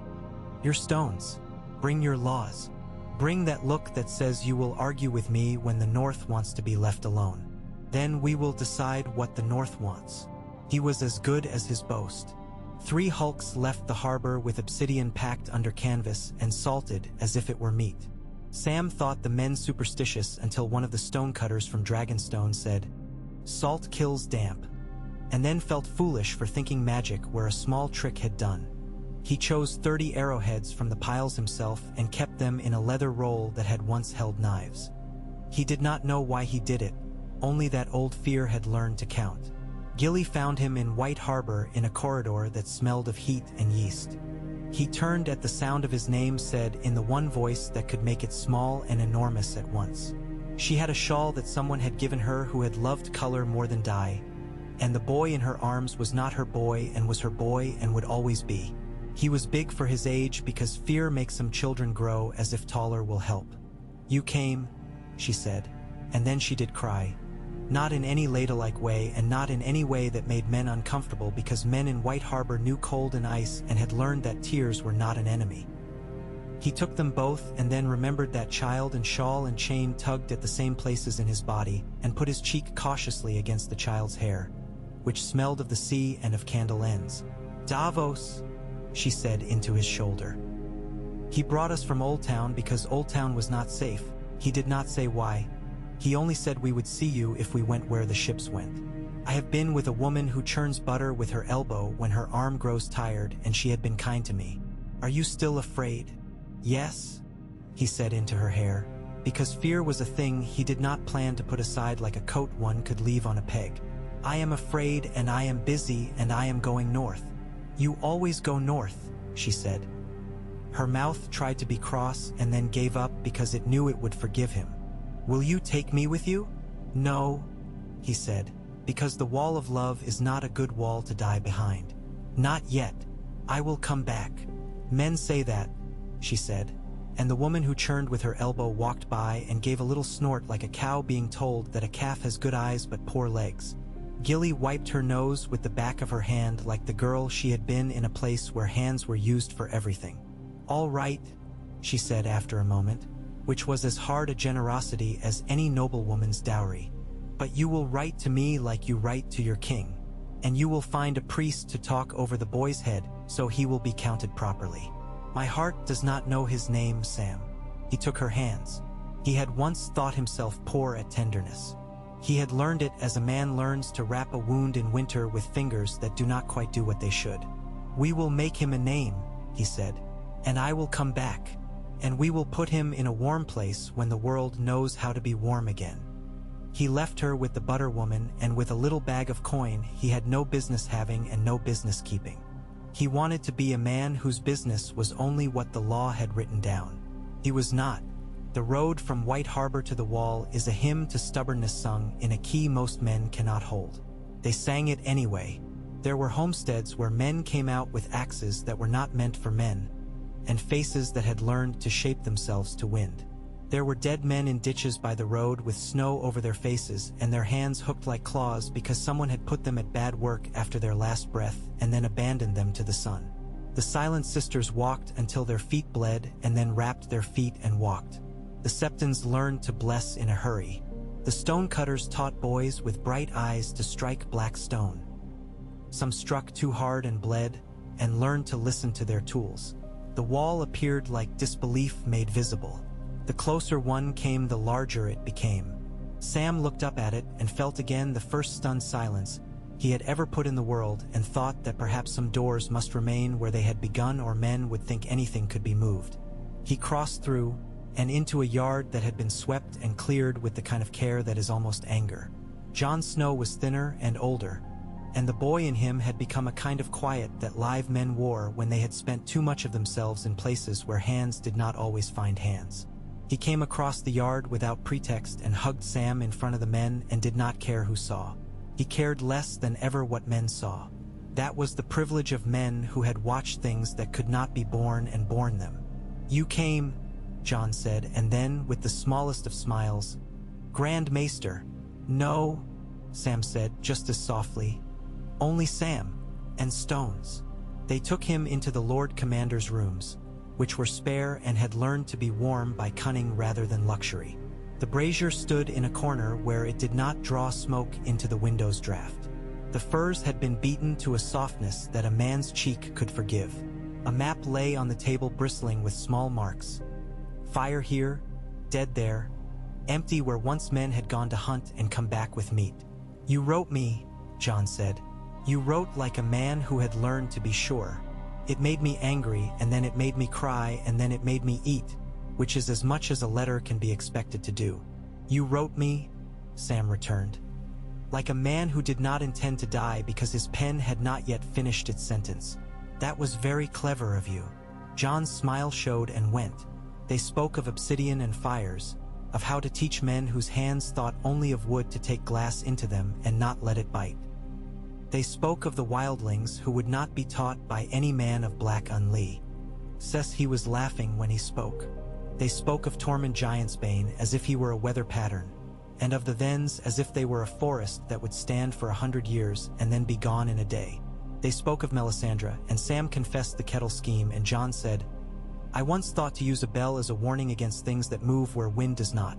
your stones. Bring your laws. Bring that look that says you will argue with me when the North wants to be left alone. Then we will decide what the North wants. He was as good as his boast. 3 hulks left the harbor with obsidian packed under canvas and salted as if it were meat. Sam thought the men superstitious until one of the stonecutters from Dragonstone said, "Salt kills damp," and then felt foolish for thinking magic where a small trick had done. He chose 30 arrowheads from the piles himself and kept them in a leather roll that had once held knives. He did not know why he did it, only that old fear had learned to count. Gilly found him in White Harbor in a corridor that smelled of heat and yeast. He turned at the sound of his name, said in the one voice that could make it small and enormous at once. She had a shawl that someone had given her who had loved color more than dye, and the boy in her arms was not her boy and was her boy and would always be. He was big for his age because fear makes some children grow as if taller will help. You came, she said, and then she did cry. Not in any ladylike way and not in any way that made men uncomfortable because men in White Harbor knew cold and ice and had learned that tears were not an enemy. He took them both and then remembered that child and shawl and chain tugged at the same places in his body and put his cheek cautiously against the child's hair, which smelled of the sea and of candle ends. Davos, she said into his shoulder. He brought us from Old Town because Old Town was not safe. He did not say why. He only said we would see you if we went where the ships went. I have been with a woman who churns butter with her elbow when her arm grows tired, and she had been kind to me. Are you still afraid? Yes, he said into her hair, because fear was a thing he did not plan to put aside like a coat one could leave on a peg. I am afraid and I am busy and I am going north. You always go north, she said. Her mouth tried to be cross and then gave up because it knew it would forgive him. Will you take me with you? No, he said, because the wall of love is not a good wall to die behind. Not yet. I will come back. Men say that, she said, and the woman who churned with her elbow walked by and gave a little snort like a cow being told that a calf has good eyes but poor legs. Gilly wiped her nose with the back of her hand like the girl she had been in a place where hands were used for everything. All right, she said after a moment, which was as hard a generosity as any noblewoman's dowry. But you will write to me like you write to your king, and you will find a priest to talk over the boy's head so he will be counted properly. My heart does not know his name, Sam. He took her hands. He had once thought himself poor at tenderness. He had learned it as a man learns to wrap a wound in winter with fingers that do not quite do what they should. We will make him a name, he said, and I will come back. And we will put him in a warm place when the world knows how to be warm again. He left her with the butter woman and with a little bag of coin he had no business having and no business keeping. He wanted to be a man whose business was only what the law had written down. He was not. The road from White Harbor to the wall is a hymn to stubbornness sung in a key most men cannot hold. They sang it anyway. There were homesteads where men came out with axes that were not meant for men, and faces that had learned to shape themselves to wind. There were dead men in ditches by the road with snow over their faces and their hands hooked like claws because someone had put them at bad work after their last breath and then abandoned them to the sun. The Silent Sisters walked until their feet bled and then wrapped their feet and walked. The Septons learned to bless in a hurry. The stonecutters taught boys with bright eyes to strike black stone. Some struck too hard and bled and learned to listen to their tools. The wall appeared like disbelief made visible. The closer one came, the larger it became. Sam looked up at it and felt again the first stunned silence he had ever put in the world and thought that perhaps some doors must remain where they had begun or men would think anything could be moved. He crossed through and into a yard that had been swept and cleared with the kind of care that is almost anger. Jon Snow was thinner and older, and the boy in him had become a kind of quiet that live men wore when they had spent too much of themselves in places where hands did not always find hands. He came across the yard without pretext and hugged Sam in front of the men and did not care who saw. He cared less than ever what men saw. That was the privilege of men who had watched things that could not be born and borne them. "You came," Jon said, and then, with the smallest of smiles, "Grand Maester." "No," Sam said, just as softly. "Only Sam, and stones." They took him into the Lord Commander's rooms, which were spare and had learned to be warm by cunning rather than luxury. The brazier stood in a corner where it did not draw smoke into the window's draft. The furs had been beaten to a softness that a man's cheek could forgive. A map lay on the table bristling with small marks. Fire here, dead there, empty where once men had gone to hunt and come back with meat. "You wrote me," Jon said. "You wrote like a man who had learned to be sure. It made me angry, and then it made me cry, and then it made me eat, which is as much as a letter can be expected to do." "You wrote me," Sam returned, "like a man who did not intend to die because his pen had not yet finished its sentence. That was very clever of you." Jon's smile showed and went. They spoke of obsidian and fires, of how to teach men whose hands thought only of wood to take glass into them and not let it bite. They spoke of the wildlings who would not be taught by any man of Black Unlee. Says he was laughing when he spoke. They spoke of Tormund Giantsbane as if he were a weather pattern, and of the Thens as if they were a forest that would stand for 100 years and then be gone in a day. They spoke of Melisandre, and Sam confessed the kettle scheme, and Jon said, "I once thought to use a bell as a warning against things that move where wind does not."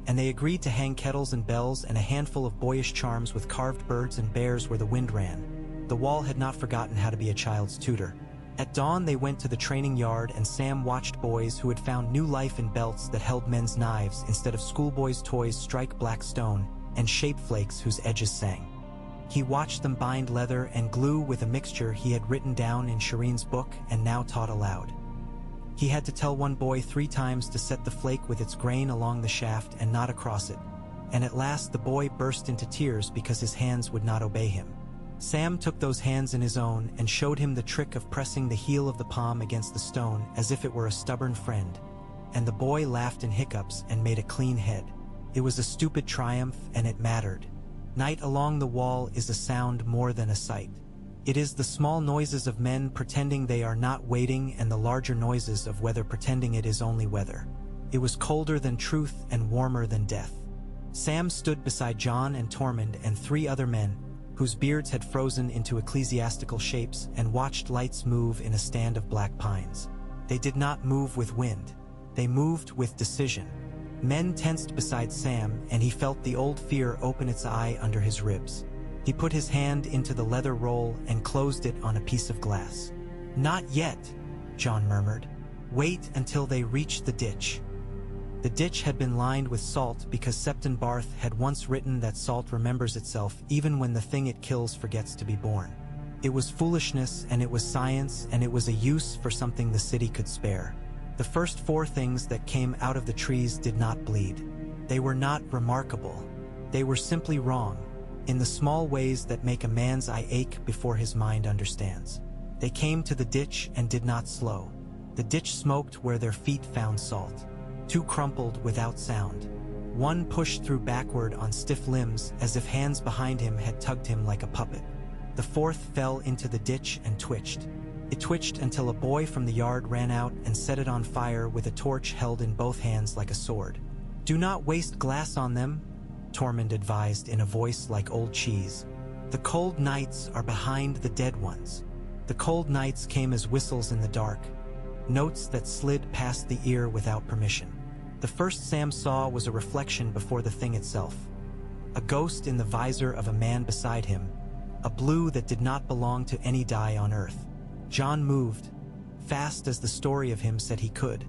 And they agreed to hang kettles and bells and a handful of boyish charms with carved birds and bears where the wind ran. The wall had not forgotten how to be a child's tutor. At dawn they went to the training yard, and Sam watched boys who had found new life in belts that held men's knives instead of schoolboys' toys strike black stone, and shape flakes whose edges sang. He watched them bind leather and glue with a mixture he had written down in Shireen's book and now taught aloud. He had to tell one boy 3 times to set the flake with its grain along the shaft and not across it, and at last the boy burst into tears because his hands would not obey him. Sam took those hands in his own and showed him the trick of pressing the heel of the palm against the stone as if it were a stubborn friend, and the boy laughed in hiccups and made a clean head. It was a stupid triumph, and it mattered. Night along the wall is a sound more than a sight. It is the small noises of men pretending they are not waiting, and the larger noises of weather pretending it is only weather. It was colder than truth and warmer than death. Sam stood beside Jon and Tormund and 3 other men, whose beards had frozen into ecclesiastical shapes, and watched lights move in a stand of black pines. They did not move with wind. They moved with decision. Men tensed beside Sam, and he felt the old fear open its eye under his ribs. He put his hand into the leather roll and closed it on a piece of glass. "Not yet," Jon murmured. "Wait until they reach the ditch." The ditch had been lined with salt because Septon Barth had once written that salt remembers itself even when the thing it kills forgets to be born. It was foolishness, and it was science, and it was a use for something the city could spare. The first 4 things that came out of the trees did not bleed. They were not remarkable. They were simply wrong, in the small ways that make a man's eye ache before his mind understands. They came to the ditch and did not slow. The ditch smoked where their feet found salt. 2 crumpled without sound. 1 pushed through backward on stiff limbs as if hands behind him had tugged him like a puppet. The 4th fell into the ditch and twitched. It twitched until a boy from the yard ran out and set it on fire with a torch held in both hands like a sword. "Do not waste glass on them," Tormund advised in a voice like old cheese. "The cold nights are behind the dead ones." The cold nights came as whistles in the dark, notes that slid past the ear without permission. The first Sam saw was a reflection before the thing itself. A ghost in the visor of a man beside him, a blue that did not belong to any die on earth. Jon moved, fast as the story of him said he could,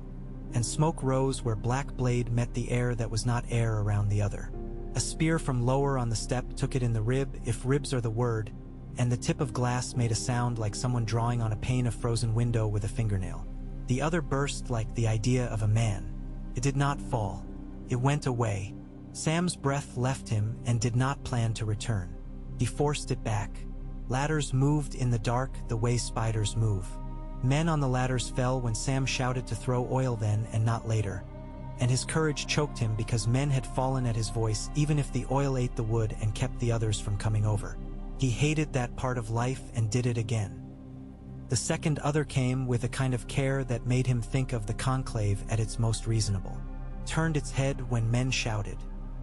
and smoke rose where black blade met the air that was not air around the other. A spear from lower on the step took it in the rib, if ribs are the word, and the tip of glass made a sound like someone drawing on a pane of frozen window with a fingernail. The other burst like the idea of a man. It did not fall. It went away. Sam's breath left him and did not plan to return. He forced it back. Ladders moved in the dark the way spiders move. Men on the ladders fell when Sam shouted to throw oil then and not later. and his courage choked him because men had fallen at his voice even if the oil ate the wood and kept the others from coming over. He hated that part of life and did it again. The second other came with a kind of care that made him think of the conclave at its most reasonable. Turned its head when men shouted.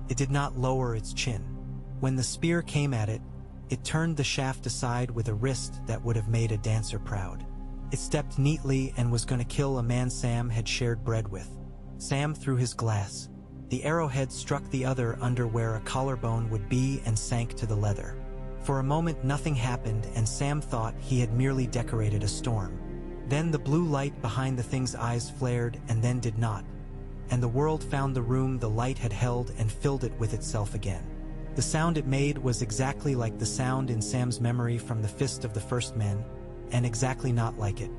It did not lower its chin. When the spear came at it, it turned the shaft aside with a wrist that would have made a dancer proud. It stepped neatly and was going to kill a man Sam had shared bread with. Sam threw his glass. The arrowhead struck the other under where a collarbone would be and sank to the leather. For a moment nothing happened and Sam thought he had merely decorated a storm. Then the blue light behind the thing's eyes flared and then did not, and the world found the room the light had held and filled it with itself again. The sound it made was exactly like the sound in Sam's memory from the fist of the first men, and exactly not like it.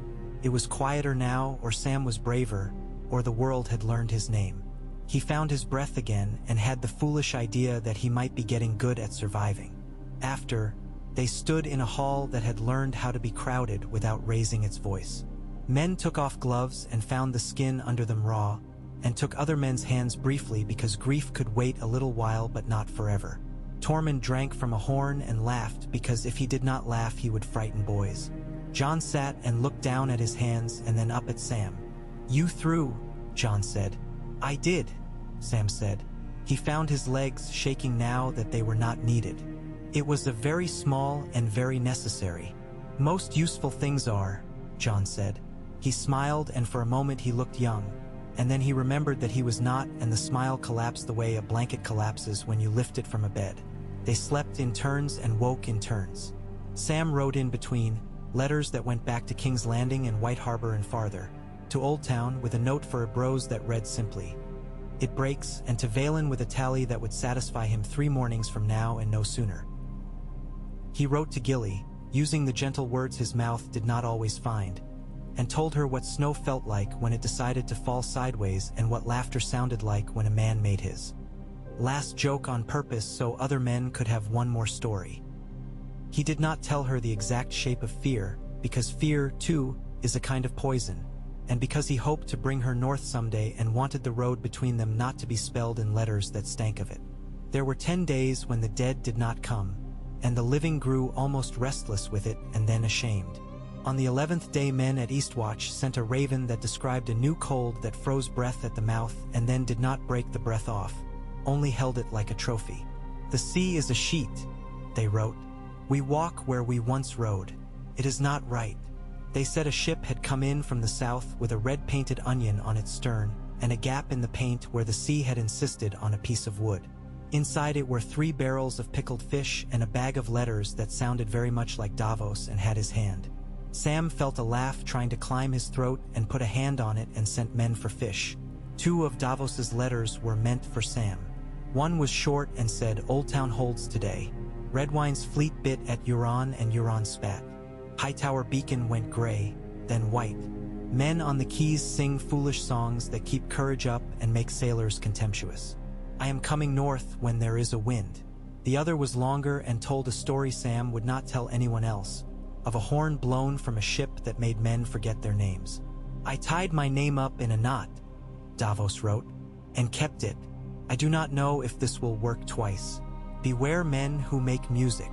It was quieter now, or Sam was braver, or the world had learned his name. He found his breath again and had the foolish idea that he might be getting good at surviving. After, they stood in a hall that had learned how to be crowded without raising its voice. Men took off gloves and found the skin under them raw, and took other men's hands briefly because grief could wait a little while but not forever. Tormund drank from a horn and laughed because if he did not laugh he would frighten boys. Jon sat and looked down at his hands and then up at Sam. "You threw," Jon said. "I did," Sam said. He found his legs shaking now that they were not needed. It was a very small and very necessary. "Most useful things are," Jon said. He smiled and for a moment he looked young, and then he remembered that he was not, and the smile collapsed the way a blanket collapses when you lift it from a bed. They slept in turns and woke in turns. Sam wrote in between, letters that went back to King's Landing and White Harbor and farther, to Old Town with a note for a bros that read simply, "It breaks," and to Valen with a tally that would satisfy him 3 mornings from now and no sooner. He wrote to Gilly, using the gentle words his mouth did not always find, and told her what snow felt like when it decided to fall sideways and what laughter sounded like when a man made his last joke on purpose so other men could have one more story. He did not tell her the exact shape of fear, because fear, too, is a kind of poison, and because he hoped to bring her north someday and wanted the road between them not to be spelled in letters that stank of it. There were 10 days when the dead did not come, and the living grew almost restless with it and then ashamed. On the 11th day men at Eastwatch sent a raven that described a new cold that froze breath at the mouth and then did not break the breath off, only held it like a trophy. "The sea is a sheet," they wrote. "We walk where we once rode. It is not right." They said a ship had come in from the south with a red-painted onion on its stern and a gap in the paint where the sea had insisted on a piece of wood. Inside it were 3 barrels of pickled fish and a bag of letters that sounded very much like Davos and had his hand. Sam felt a laugh trying to climb his throat and put a hand on it and sent men for fish. 2 of Davos's letters were meant for Sam. One was short and said, "Old Town holds today. Redwine's fleet bit at Euron and Euron spat. Hightower beacon went gray, then white. Men on the quays sing foolish songs that keep courage up and make sailors contemptuous. I am coming north when there is a wind." The other was longer and told a story Sam would not tell anyone else, of a horn blown from a ship that made men forget their names. "I tied my name up in a knot," Davos wrote, "and kept it. I do not know if this will work twice. Beware men who make music."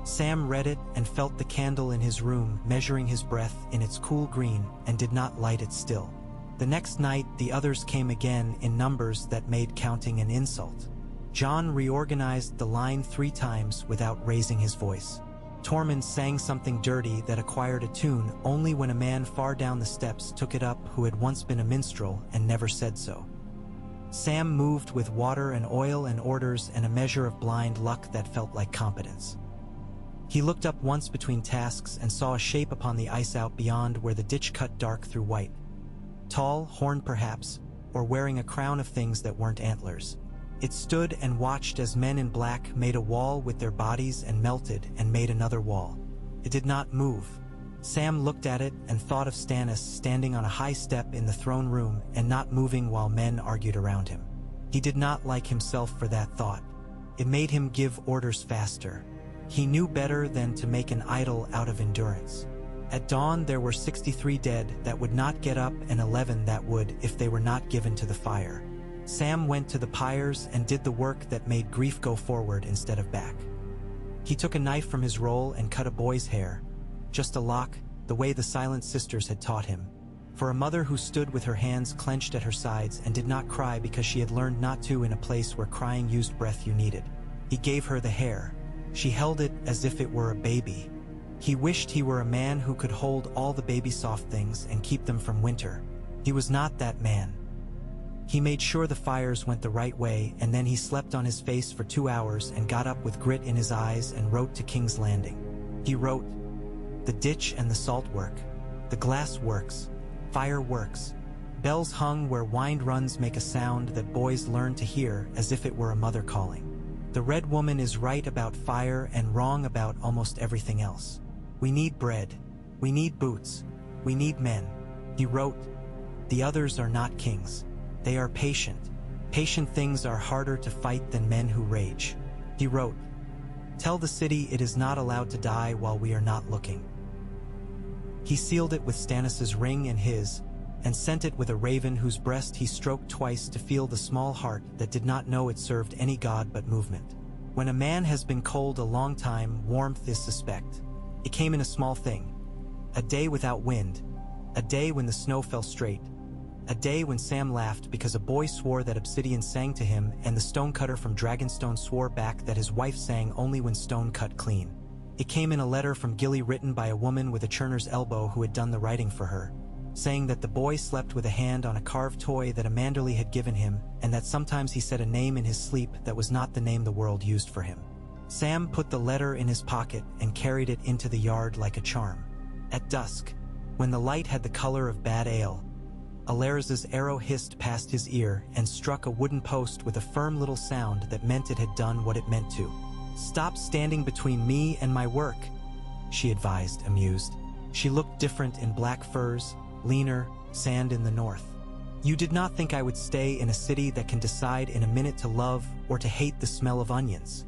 Sam read it and felt the candle in his room measuring his breath in its cool green and did not light it still. The next night the others came again in numbers that made counting an insult. Jon reorganized the line 3 times without raising his voice. Tormund sang something dirty that acquired a tune only when a man far down the steps took it up who had once been a minstrel and never said so. Sam moved with water and oil and orders and a measure of blind luck that felt like competence. He looked up once between tasks and saw a shape upon the ice out beyond where the ditch cut dark through white. Tall, horned perhaps, or wearing a crown of things that weren't antlers. It stood and watched as men in black made a wall with their bodies and melted and made another wall. It did not move. Sam looked at it and thought of Stannis standing on a high step in the throne room and not moving while men argued around him. He did not like himself for that thought. It made him give orders faster. He knew better than to make an idol out of endurance. At dawn there were 63 dead that would not get up and 11 that would if they were not given to the fire. Sam went to the pyres and did the work that made grief go forward instead of back. He took a knife from his roll and cut a boy's hair, just a lock, the way the Silent Sisters had taught him. For a mother who stood with her hands clenched at her sides and did not cry because she had learned not to in a place where crying used breath you needed. He gave her the hair. She held it as if it were a baby. He wished he were a man who could hold all the baby soft things and keep them from winter. He was not that man. He made sure the fires went the right way, and then he slept on his face for 2 hours and got up with grit in his eyes and wrote to King's Landing. He wrote, "The ditch and the salt work. The glass works. Fire works. Bells hung where wind runs make a sound that boys learn to hear as if it were a mother calling. The red woman is right about fire and wrong about almost everything else. We need bread. We need boots. We need men." He wrote, "The others are not kings. They are patient. Patient things are harder to fight than men who rage." He wrote, "Tell the city it is not allowed to die while we are not looking." He sealed it with Stannis's ring and his, and sent it with a raven whose breast he stroked twice to feel the small heart that did not know it served any god but movement. When a man has been cold a long time, warmth is suspect. It came in a small thing. A day without wind. A day when the snow fell straight. A day when Sam laughed because a boy swore that obsidian sang to him and the stonecutter from Dragonstone swore back that his wife sang only when stone cut clean. It came in a letter from Gilly written by a woman with a churner's elbow who had done the writing for her, saying that the boy slept with a hand on a carved toy that a Manderly had given him, and that sometimes he said a name in his sleep that was not the name the world used for him. Sam put the letter in his pocket and carried it into the yard like a charm. At dusk, when the light had the color of bad ale, Alaraz's arrow hissed past his ear and struck a wooden post with a firm little sound that meant it had done what it meant to. "Stop standing between me and my work," she advised, amused. She looked different in black furs, leaner, sand in the north. "You did not think I would stay in a city that can decide in a minute to love or to hate the smell of onions,"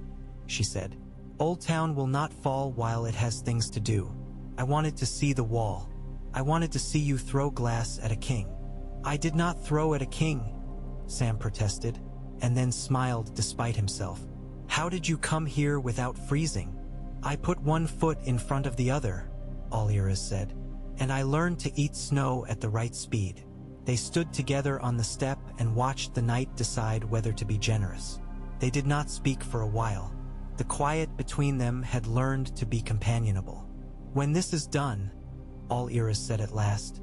she said. "Old Town will not fall while it has things to do. I wanted to see the wall. I wanted to see you throw glass at a king." "I did not throw at a king," Sam protested, and then smiled despite himself. "How did you come here without freezing?" "I put one foot in front of the other," Alaraz said, "and I learned to eat snow at the right speed." They stood together on the step and watched the night decide whether to be generous. They did not speak for a while. The quiet between them had learned to be companionable. "When this is done," Alaraz said at last,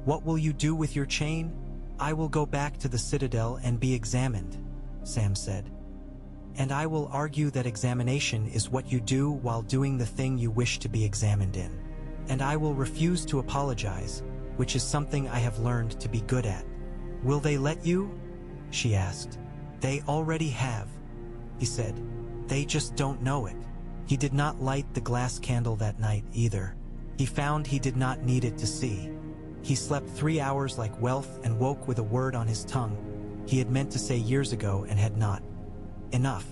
"what will you do with your chain?" "I will go back to the citadel and be examined," Sam said. "And I will argue that examination is what you do while doing the thing you wish to be examined in. And I will refuse to apologize, which is something I have learned to be good at." "Will they let you?" she asked. "They already have," he said. "They just don't know it." He did not light the glass candle that night either. He found he did not need it to see. He slept 3 hours like wealth and woke with a word on his tongue he had meant to say years ago and had not. Enough.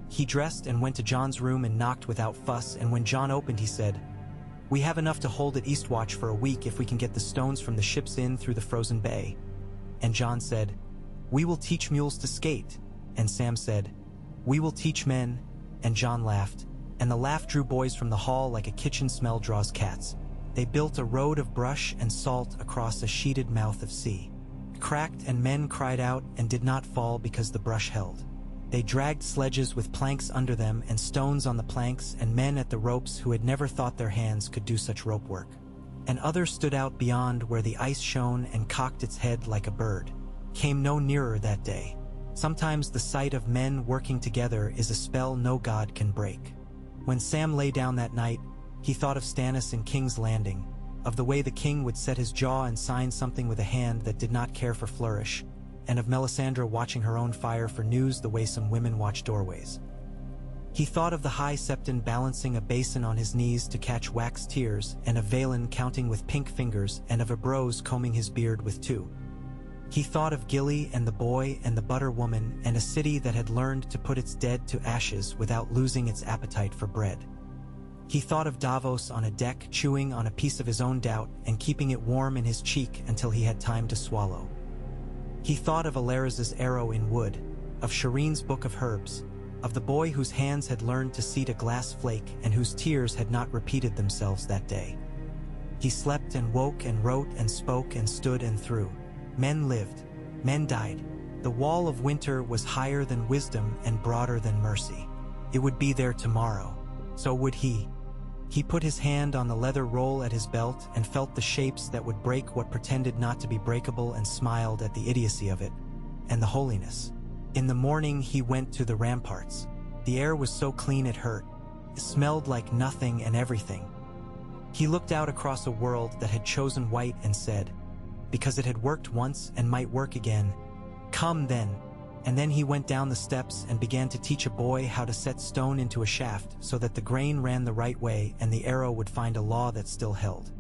He dressed and went to John's room and knocked without fuss, and when John opened he said, "We have enough to hold at Eastwatch for a week if we can get the stones from the ships in through the frozen bay." And John said, "We will teach mules to skate." And Sam said, "We will teach men." And John laughed, and the laugh drew boys from the hall like a kitchen smell draws cats. They built a road of brush and salt across a sheeted mouth of sea. Cracked, and men cried out and did not fall because the brush held. They dragged sledges with planks under them and stones on the planks, and men at the ropes who had never thought their hands could do such rope work. And others stood out beyond where the ice shone and cocked its head like a bird. Came no nearer that day. Sometimes the sight of men working together is a spell no god can break. When Sam lay down that night, he thought of Stannis in King's Landing, of the way the king would set his jaw and sign something with a hand that did not care for flourish, and of Melisandre watching her own fire for news the way some women watch doorways. He thought of the High Septon balancing a basin on his knees to catch wax tears, and of Valen counting with pink fingers, and of Abrose combing his beard with two. He thought of Gilly and the boy and the butter woman and a city that had learned to put its dead to ashes without losing its appetite for bread. He thought of Davos on a deck chewing on a piece of his own doubt and keeping it warm in his cheek until he had time to swallow. He thought of Alaraz's arrow in wood, of Shireen's book of herbs, of the boy whose hands had learned to seed a glass flake and whose tears had not repeated themselves that day. He slept and woke and wrote and spoke and stood and threw. Men lived, men died. The wall of winter was higher than wisdom and broader than mercy. It would be there tomorrow. So would he. He put his hand on the leather roll at his belt and felt the shapes that would break what pretended not to be breakable and smiled at the idiocy of it, and the holiness. In the morning he went to the ramparts. The air was so clean it hurt. It smelled like nothing and everything. He looked out across a world that had chosen white and said, because it had worked once and might work again, come then. And then he went down the steps and began to teach a boy how to set stone into a shaft so that the grain ran the right way and the arrow would find a law that still held.